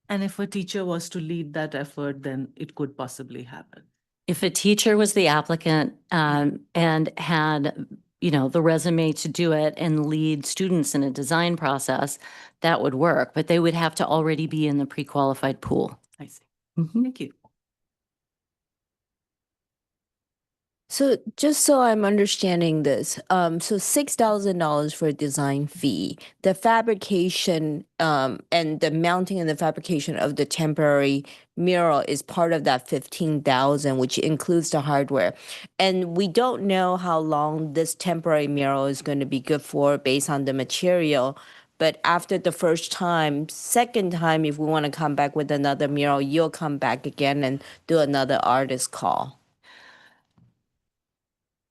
And if a teacher was to lead that effort, then it could possibly happen. If a teacher was the applicant and had, the resume to do it and lead students in a design process, that would work, but they would have to already be in the pre-qualified pool. I see. Mhm. Thank you. So just so I'm understanding this, so $6,000 for a design fee, the fabrication, and the mounting and the fabrication of the temporary mural is part of that 15,000, which includes the hardware. And we don't know how long this temporary mural is going to be good for based on the material. But after the first time, second time, if we want to come back with another mural, you'll come back again and do another artist call.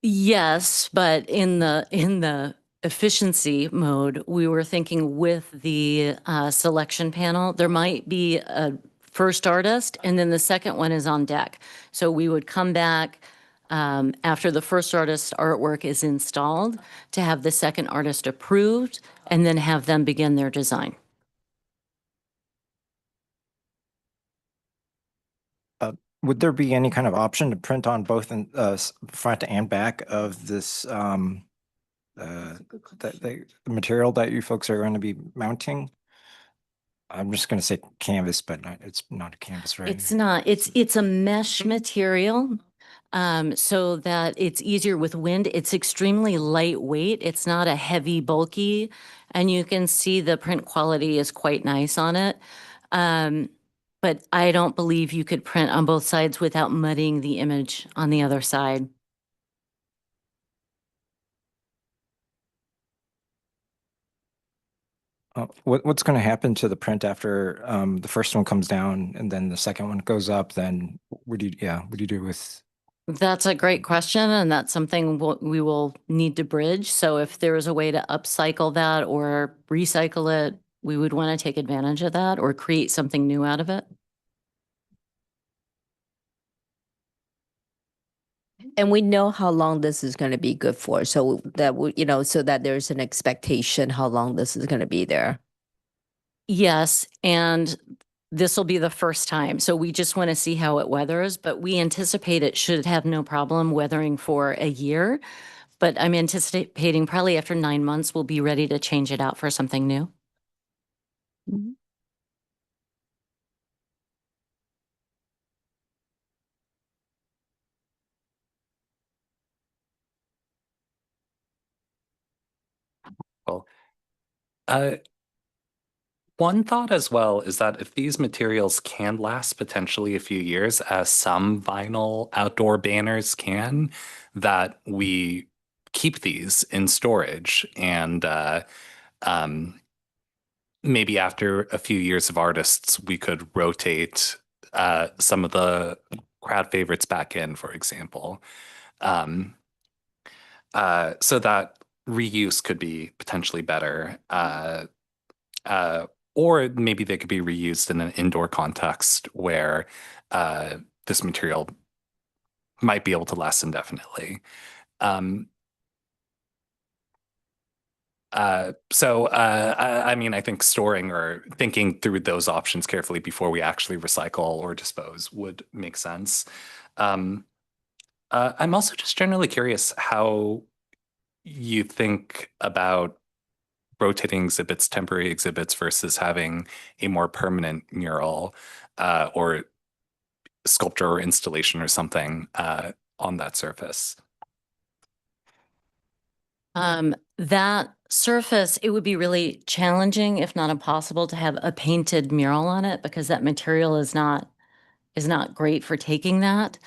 Yes, but in the efficiency mode, we were thinking with the selection panel, there might be a first artist and then the second one is on deck. So we would come back after the first artist artwork is installed to have the second artist approved and then have them begin their design. Would there be any kind of option to print on both in front and back of this the material that you folks are going to be mounting? I'm just going to say canvas, but it's not a canvas, right? It's not. It's a mesh material, so that it's easier with wind. It's extremely lightweight. It's not a heavy, bulky, and you can see the print quality is quite nice on it. But I don't believe you could print on both sides without muddying the image on the other side. What's going to happen to the print after the first one comes down and then the second one goes up? Then what do you do with? That's a great question, and that's something we will need to bridge. So if there is a way to upcycle that or recycle it, we would want to take advantage of that or create something new out of it. And we know how long this is going to be good for. So that we, so that there's an expectation how long this is going to be there. Yes, and this will be the first time. So we just want to see how it weathers, but we anticipate it should have no problem weathering for a year. But I'm anticipating probably after 9 months, we'll be ready to change it out for something new. Mhm. Well, one thought as well is that if these materials can last potentially a few years, as some vinyl outdoor banners can, that we keep these in storage and maybe after a few years of artists, we could rotate some of the crowd favorites back in, for example. So that reuse could be potentially better. Or maybe they could be reused in an indoor context where this material might be able to last indefinitely. I mean, I think storing or thinking through those options carefully before we actually recycle or dispose would make sense. I'm also just generally curious how you think about rotating exhibits, temporary exhibits versus having a more permanent mural or sculpture or installation or something on that surface. That surface, it would be really challenging, if not impossible, to have a painted mural on it because that material is not great for taking that.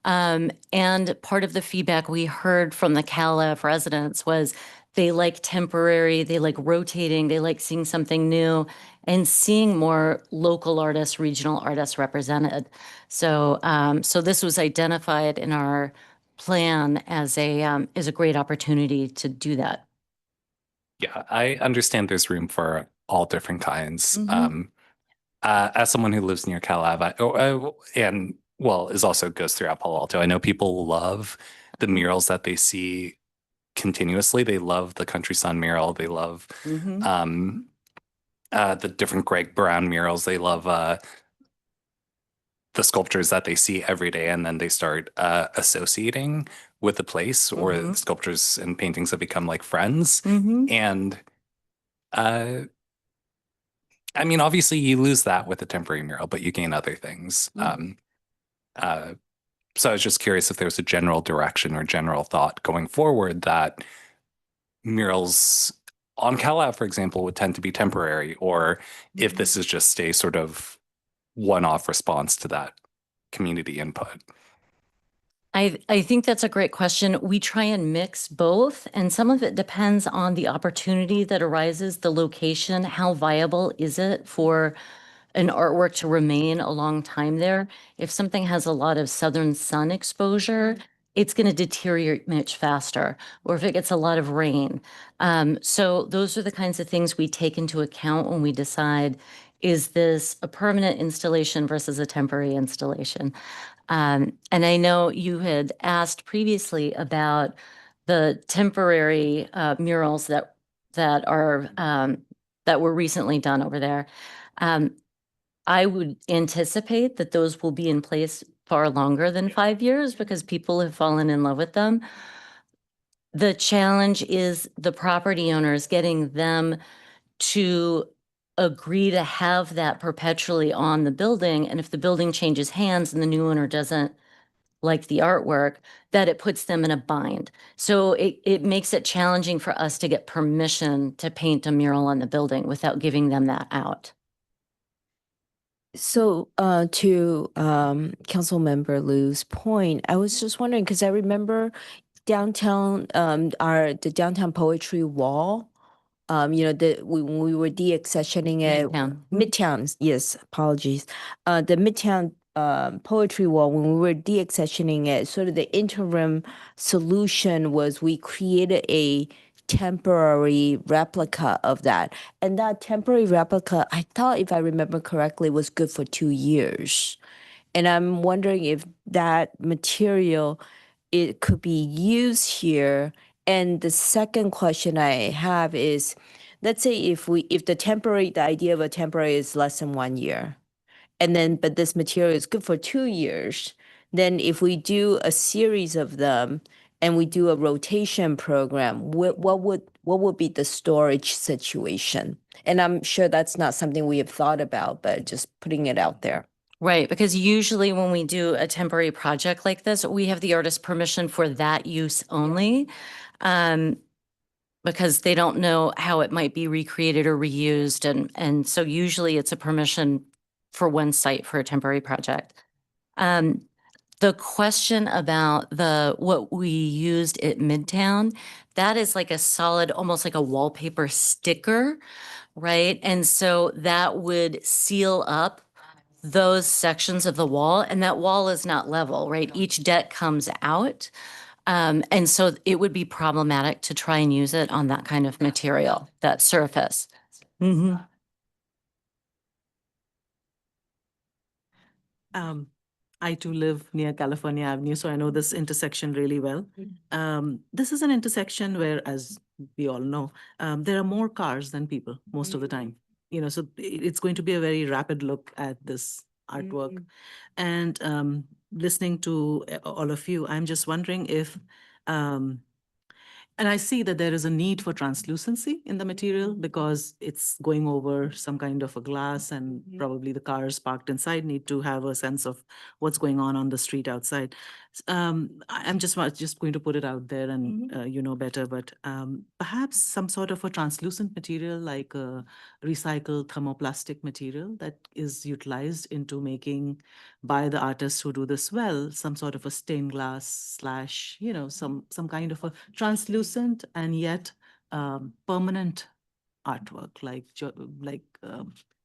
And part of the feedback we heard from the CalAV residents was They like temporary, they like rotating, they like seeing something new and seeing more local artists, regional artists represented. So, so this was identified in our plan as a great opportunity to do that. Yeah, I understand there's room for all different kinds. Mhm. As someone who lives near Calab, and well, is also goes throughout Palo Alto, I know people love the murals that they see continuously. They love the Country Sun mural. They love Mhm. the different Greg Brown murals. They love the sculptures that they see every day, and then they start associating with the place, or Mhm. sculptures and paintings that become like friends. Mhm. And I mean, obviously, you lose that with a temporary mural, but you gain other things. Uh, so I was just curious if there was a general direction or general thought going forward that murals on CalApp, for example, would tend to be temporary, or if this is just a sort of one-off response to that community input. I think that's a great question. We try and mix both, and some of it depends on the opportunity that arises, the location, how viable is it for an artwork to remain a long time there. If something has a lot of southern sun exposure, it's going to deteriorate much faster, or if it gets a lot of rain. So those are the kinds of things we take into account when we decide, is this a permanent installation versus a temporary installation? And I know you had asked previously about the temporary murals that are that were recently done over there. I would anticipate that those will be in place far longer than 5 years because people have fallen in love with them. The challenge is the property owners, getting them to agree to have that perpetually on the building. And if the building changes hands and the new owner doesn't like the artwork, that it puts them in a bind. So it makes it challenging for us to get permission to paint a mural on the building without giving them that out. So, to Council Member Liu's point, I was just wondering because I remember downtown, the downtown poetry wall. When we were de-accessioning it, Midtown, yes, apologies. The Midtown poetry wall, when we were de-accessioning it, sort of the interim solution was we created a temporary replica of that. And that temporary replica, I thought, if I remember correctly, was good for 2 years. And I'm wondering if that material, it could be used here. And the second question I have is, let's say if the idea of a temporary is less than 1 year, and then but this material is good for 2 years, then if we do a series of them and we do a rotation program, what would be the storage situation? And I'm sure that's not something we have thought about, but just putting it out there. Right, because usually when we do a temporary project like this, we have the artist's permission for that use only. Because they don't know how it might be recreated or reused. And so usually it's a permission for one site for a temporary project. The question about what we used at Midtown, that is like a solid, almost like a wallpaper sticker, right? And so that would seal up those sections of the wall, and that wall is not level, right? Each deck comes out. And so it would be problematic to try and use it on that kind of material, that surface. Mhm. I too live near California Avenue, so I know this intersection really well. This is an intersection where, as we all know, there are more cars than people most of the time. So it's going to be a very rapid look at this artwork. And listening to all of you, I'm just wondering if and I see that there is a need for translucency in the material because it's going over some kind of a glass, and probably the cars parked inside need to have a sense of what's going on the street outside. I'm just going to put it out there, and you know better, but perhaps some sort of a translucent material like a recycled thermoplastic material that is utilized into making, by the artists who do this well, some sort of a stained glass / some kind of a translucent and yet permanent artwork, like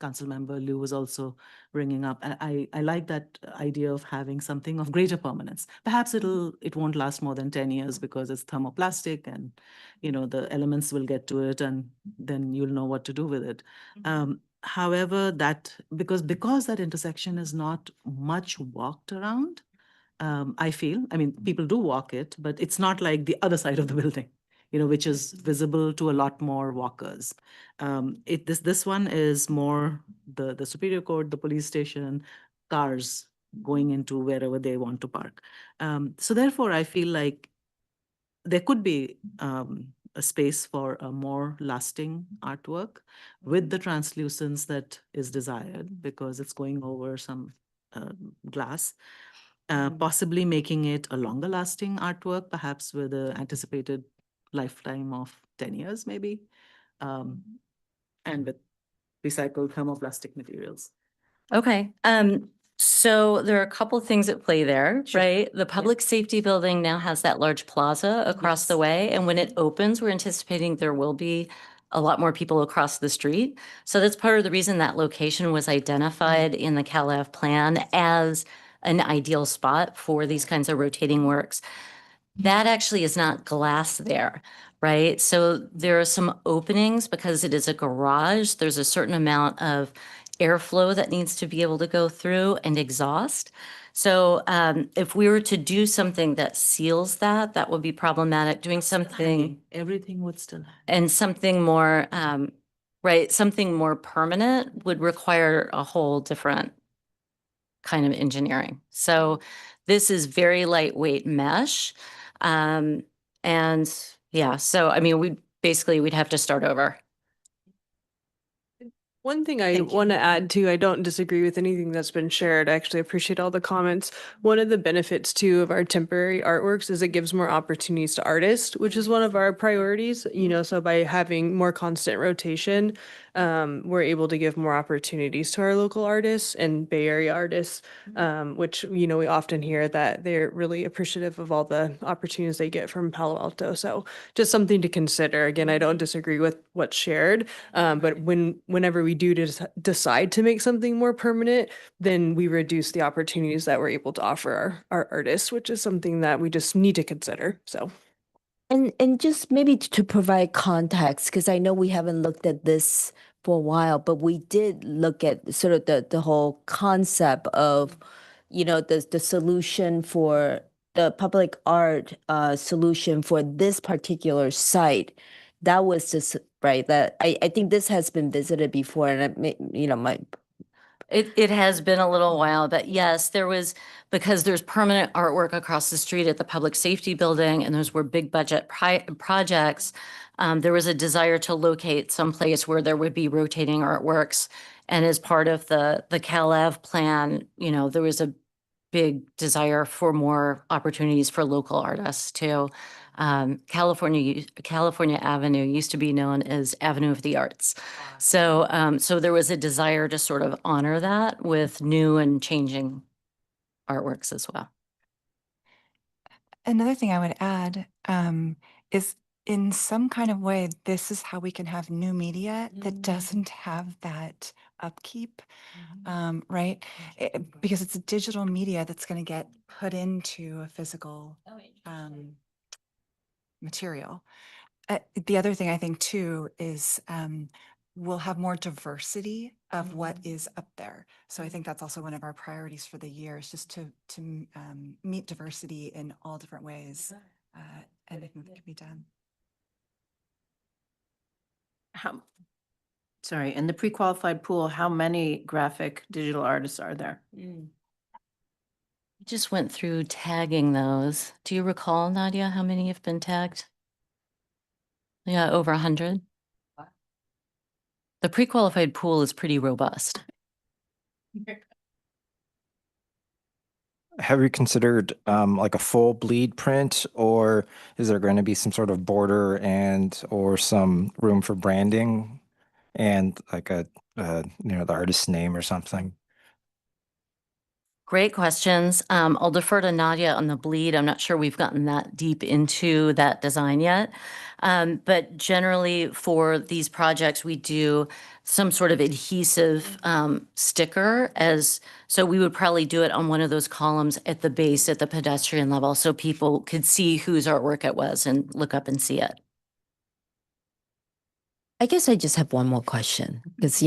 Councilmember Liu was also bringing up. And I like that idea of having something of greater permanence. Perhaps it won't last more than 10 years because it's thermoplastic and, you know, the elements will get to it and then you'll know what to do with it. However, because that intersection is not much walked around, I feel, I mean, people do walk it, but it's not like the other side of the building, you know, which is visible to a lot more walkers. This one is more the Superior Court, the police station, cars going into wherever they want to park. So therefore, I feel like there could be a space for a more lasting artwork with the translucence that is desired because it's going over some glass. Possibly making it a longer lasting artwork, perhaps with an anticipated lifetime of 10 years, maybe, and with recycled thermoplastic materials. Okay. So there are a couple things at play there, right? The public safety building now has that large plaza across the way. And when it opens, we're anticipating there will be a lot more people across the street. So that's part of the reason that location was identified in the CalAV plan as an ideal spot for these kinds of rotating works. That actually is not glass there, right? So there are some openings because it is a garage. There's a certain amount of airflow that needs to be able to go through and exhaust. So if we were to do something that seals that, that would be problematic. Doing something Everything would still hang. and something more, right, something more permanent would require a whole different kind of engineering. So this is very lightweight mesh. And yeah, so I mean, we'd have to start over. One thing I Thank you. want to add too, I don't disagree with anything that's been shared. I actually appreciate all the comments. One of the benefits too of our temporary artworks is it gives more opportunities to artists, which is one of our priorities, you know, so by having more constant rotation, we're able to give more opportunities to our local artists and Bay Area artists, which, you know, we often hear that they're really appreciative of all the opportunities they get from Palo Alto. So just something to consider. Again, I don't disagree with what's shared, but whenever we do decide to make something more permanent, then we reduce the opportunities that we're able to offer our artists, which is something that we just need to consider. So. And just maybe to provide context, because I know we haven't looked at this for a while, but we did look at sort of the whole concept of, you know, the solution for the public art solution for this particular site. That was just right. That I think this has been visited before, and you know, It has been a little while, but yes, because there's permanent artwork across the street at the public safety building and those were big budget projects. There was a desire to locate someplace where there would be rotating artworks. And as part of the CalAV plan, you know, there was a big desire for more opportunities for local artists too. California Avenue used to be known as Avenue of the Arts. So, so there was a desire to sort of honor that with new and changing artworks as well. Another thing I would add is in some kind of way, this is how we can have new media that doesn't have that upkeep, right? Because it's a digital media that's going to get put into a physical material. The other thing I think too is we'll have more diversity of what is up there. So I think that's also one of our priorities for the year is just to meet diversity in all different ways. And I think that can be done. Sorry, in the pre-qualified pool, how many graphic digital artists are there? We just went through tagging those. Do you recall, Nadia, how many have been tagged? Yeah, over 100. The pre-qualified pool is pretty robust. Have you considered like a full bleed print, or is there going to be some sort of border or some room for branding and like you know, the artist's name or something? Great questions. I'll defer to Nadia on the bleed. I'm not sure we've gotten that deep into that design yet. But generally for these projects, we do some sort of adhesive sticker so we would probably do it on one of those columns at the base at the pedestrian level so people could see whose artwork it was and look up and see it. I guess I just have one more question because,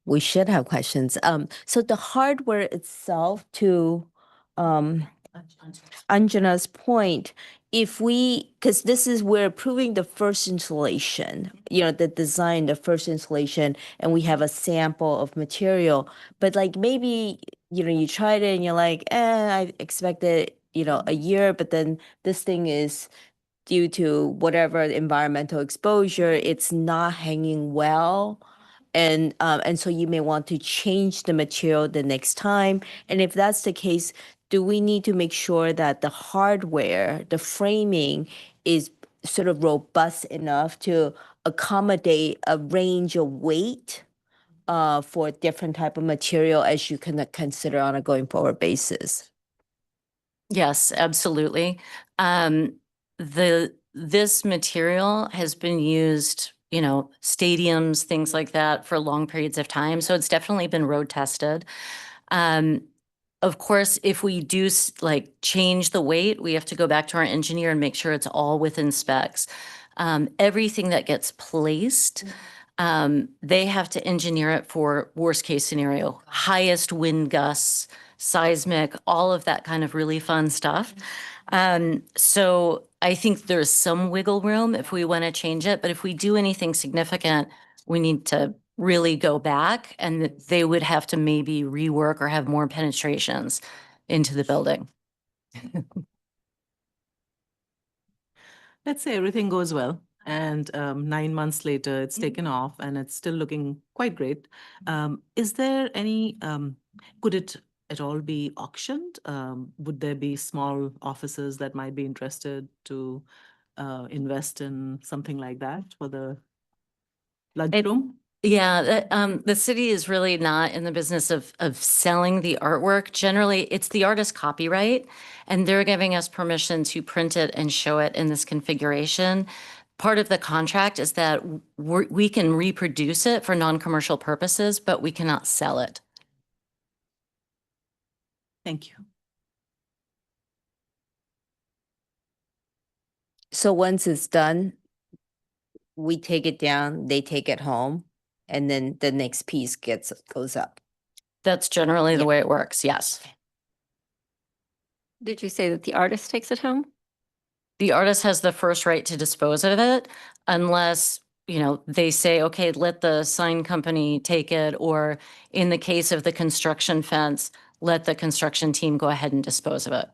we should have questions. So the hardware itself to Anjana's point, because we're approving the first installation, the design, the first installation, and we have a sample of material, but like maybe, you tried it and you're like, I expected, a year, but then this thing is due to whatever environmental exposure, it's not hanging well. And so you may want to change the material the next time. And if that's the case, do we need to make sure that the hardware, the framing is sort of robust enough to accommodate a range of weight for different type of material as you can consider on a going forward basis? Yes, absolutely. This material has been used, stadiums, things like that for long periods of time. So it's definitely been road tested. Of course, if we do change the weight, we have to go back to our engineer and make sure it's all within specs. Everything that gets placed, they have to engineer it for worst case scenario, highest wind gusts, seismic, all of that kind of really fun stuff. So I think there's some wiggle room if we want to change it, but if we do anything significant, we need to really go back and they would have to maybe rework or have more penetrations into the building. Let's say everything goes well and 9 months later it's taken off and it's still looking quite great. Is there any, could it at all be auctioned? Would there be small offices that might be interested to invest in something like that for the lunchroom? Yeah, the city is really not in the business of selling the artwork. Generally, it's the artist's copyright, and they're giving us permission to print it and show it in this configuration. Part of the contract is that we can reproduce it for non-commercial purposes, but we cannot sell it. Thank you. So once it's done, we take it down, they take it home, and then the next piece goes up. That's generally the way it works, yes. Did you say that the artist takes it home? The artist has the first right to dispose of it unless, they say, okay, let the sign company take it, or in the case of the construction fence, let the construction team go ahead and dispose of it.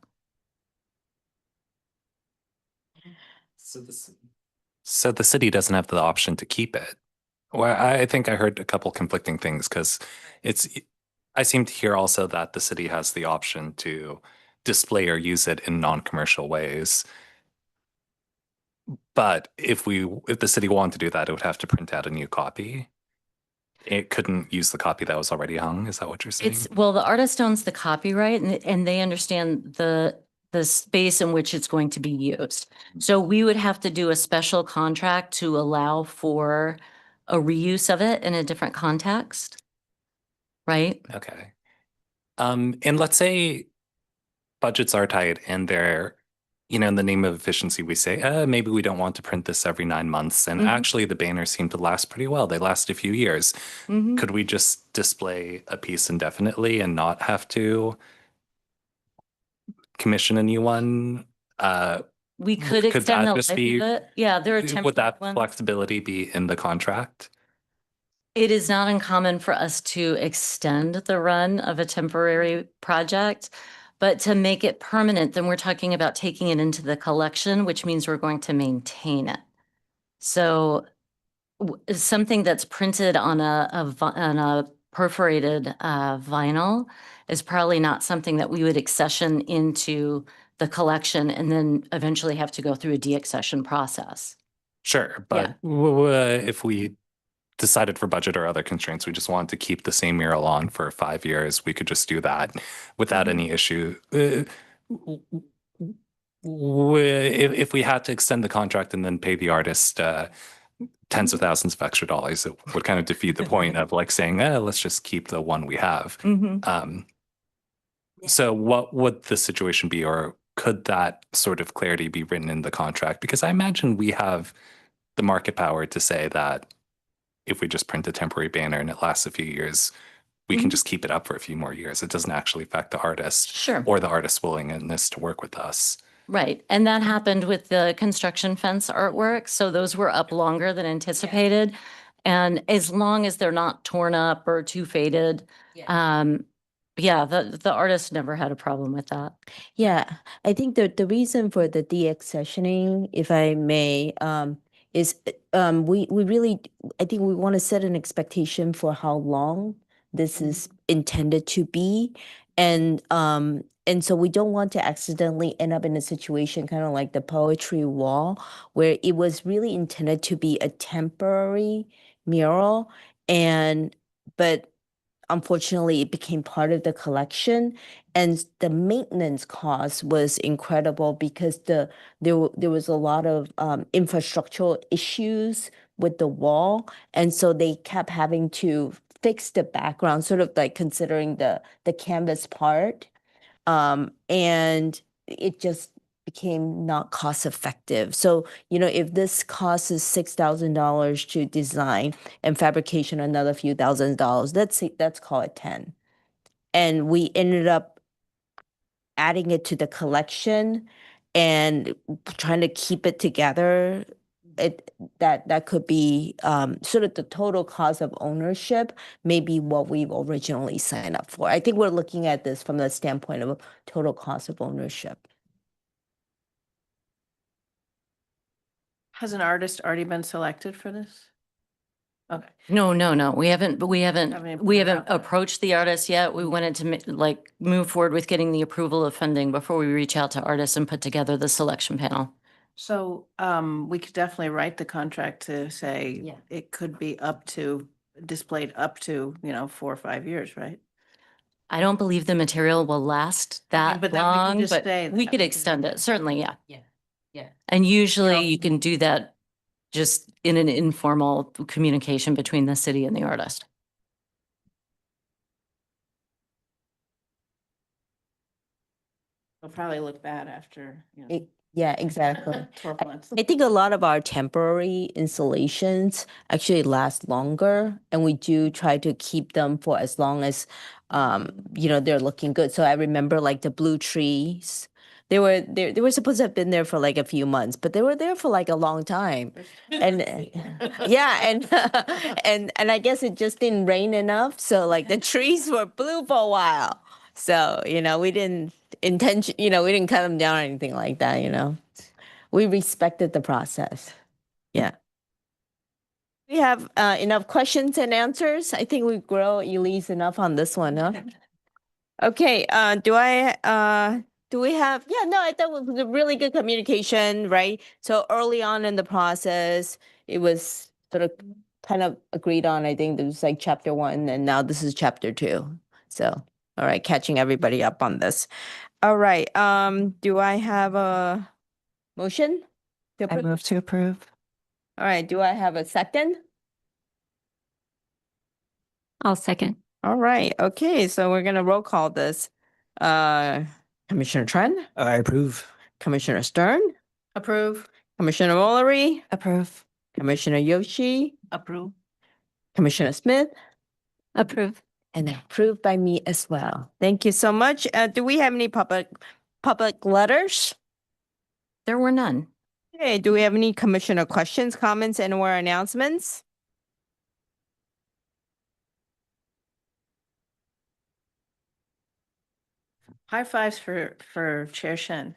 So the city doesn't have the option to keep it. Well, I think I heard a couple conflicting things because I seem to hear also that the city has the option to display or use it in non-commercial ways. But if the city wanted to do that, it would have to print out a new copy. It couldn't use the copy that was already hung. Is that what you're saying? Well, the artist owns the copyright and they understand the space in which it's going to be used. So we would have to do a special contract to allow for a reuse of it in a different context. Right? Okay. And let's say budgets are tight and they're, in the name of efficiency, we say, maybe we don't want to print this every 9 months. And actually the banners seem to last pretty well. They last a few years. Could we just display a piece indefinitely and not have to commission a new one? We could Could extend that the just life be- of it. Yeah, there are temporary Would that ones. flexibility be in the contract? It is not uncommon for us to extend the run of a temporary project, but to make it permanent, then we're talking about taking it into the collection, which means we're going to maintain it. So something that's printed on a perforated vinyl is probably not something that we would accession into the collection and then eventually have to go through a deaccession process. Sure, Yeah. but if we decided for budget or other constraints, we just wanted to keep the same mural on for 5 years, we could just do that without any issue. If we had to extend the contract and then pay the artist tens of thousands of extra dollars, it would kind of defeat the point of like saying, let's just keep the one we have. So what would the situation be, or could that sort of clarity be written in the contract? Because I imagine we have the market power to say that if we just print a temporary banner and it lasts a few years, we can just keep it up for a few more years. It doesn't actually affect the artist Sure. or the artist's willingness to work with us. Right. And that happened with the construction fence artwork. So those were up longer than anticipated. And as long as they're not torn up or too faded, the artist never had a problem with that. Yeah, I think the reason for the deaccessioning, if I may, is we really, I think we want to set an expectation for how long this is intended to be. And so we don't want to accidentally end up in a situation kind of like the poetry wall, where it was really intended to be a temporary mural, but unfortunately it became part of the collection, and the maintenance cost was incredible because there was a lot of infrastructural issues with the wall, and so they kept having to fix the background, sort of like considering the canvas part, and it just became not cost effective. So, if this costs us $6,000 to design and fabrication another few $1,000s, let's call it 10. And we ended up adding it to the collection and trying to keep it together. That could be sort of the total cost of ownership, maybe what we've originally signed up for. I think we're looking at this from the standpoint of total cost of ownership. Has an artist already been selected for this? Okay. No. We haven't Haven't approached the artist yet. We wanted to move forward with getting the approval of funding before we reach out to artists and put together the selection panel. So we could definitely write the contract to say it could be displayed up to, 4 or 5 years, right? I don't believe the material will last that but then we can long, just but say we that. could extend it, certainly, yeah. And usually you can do that just in an informal communication between the city and the artist. It'll probably look bad after, Yeah, exactly. 12 months. I think a lot of our temporary installations actually last longer, and we do try to keep them for as long as they're looking good. So I remember like the blue trees. They were supposed to have been there for like a few months, but they were there for like a long time. And yeah, and I guess it just didn't rain enough, so like the trees were blue for a while. So, we didn't we didn't cut them down or anything like that. We respected the process. Yeah. We have enough questions and answers. I think we grill Elise enough on this one, huh? Okay, do we have, no, I thought it was a really good communication, right? So early on in the process, it was sort of kind of agreed on. I think there was like chapter 1, and now this is chapter 2. So, all right, catching everybody up on this. All right, do I have a motion? to I approve? move to approve. All right, do I have a second? I'll second. All right, okay, so we're gonna roll call this. Commissioner Trent, I approve. Commissioner Stern, Approve. Commissioner Mullery, Approve. Commissioner Yoshi, Approve. Commissioner Smith, Approve. and approved by me as well. Thank you so much. Do we have any public letters? There were none. Okay, do we have any commissioner questions, comments, and/or announcements? High fives for Chair Shen.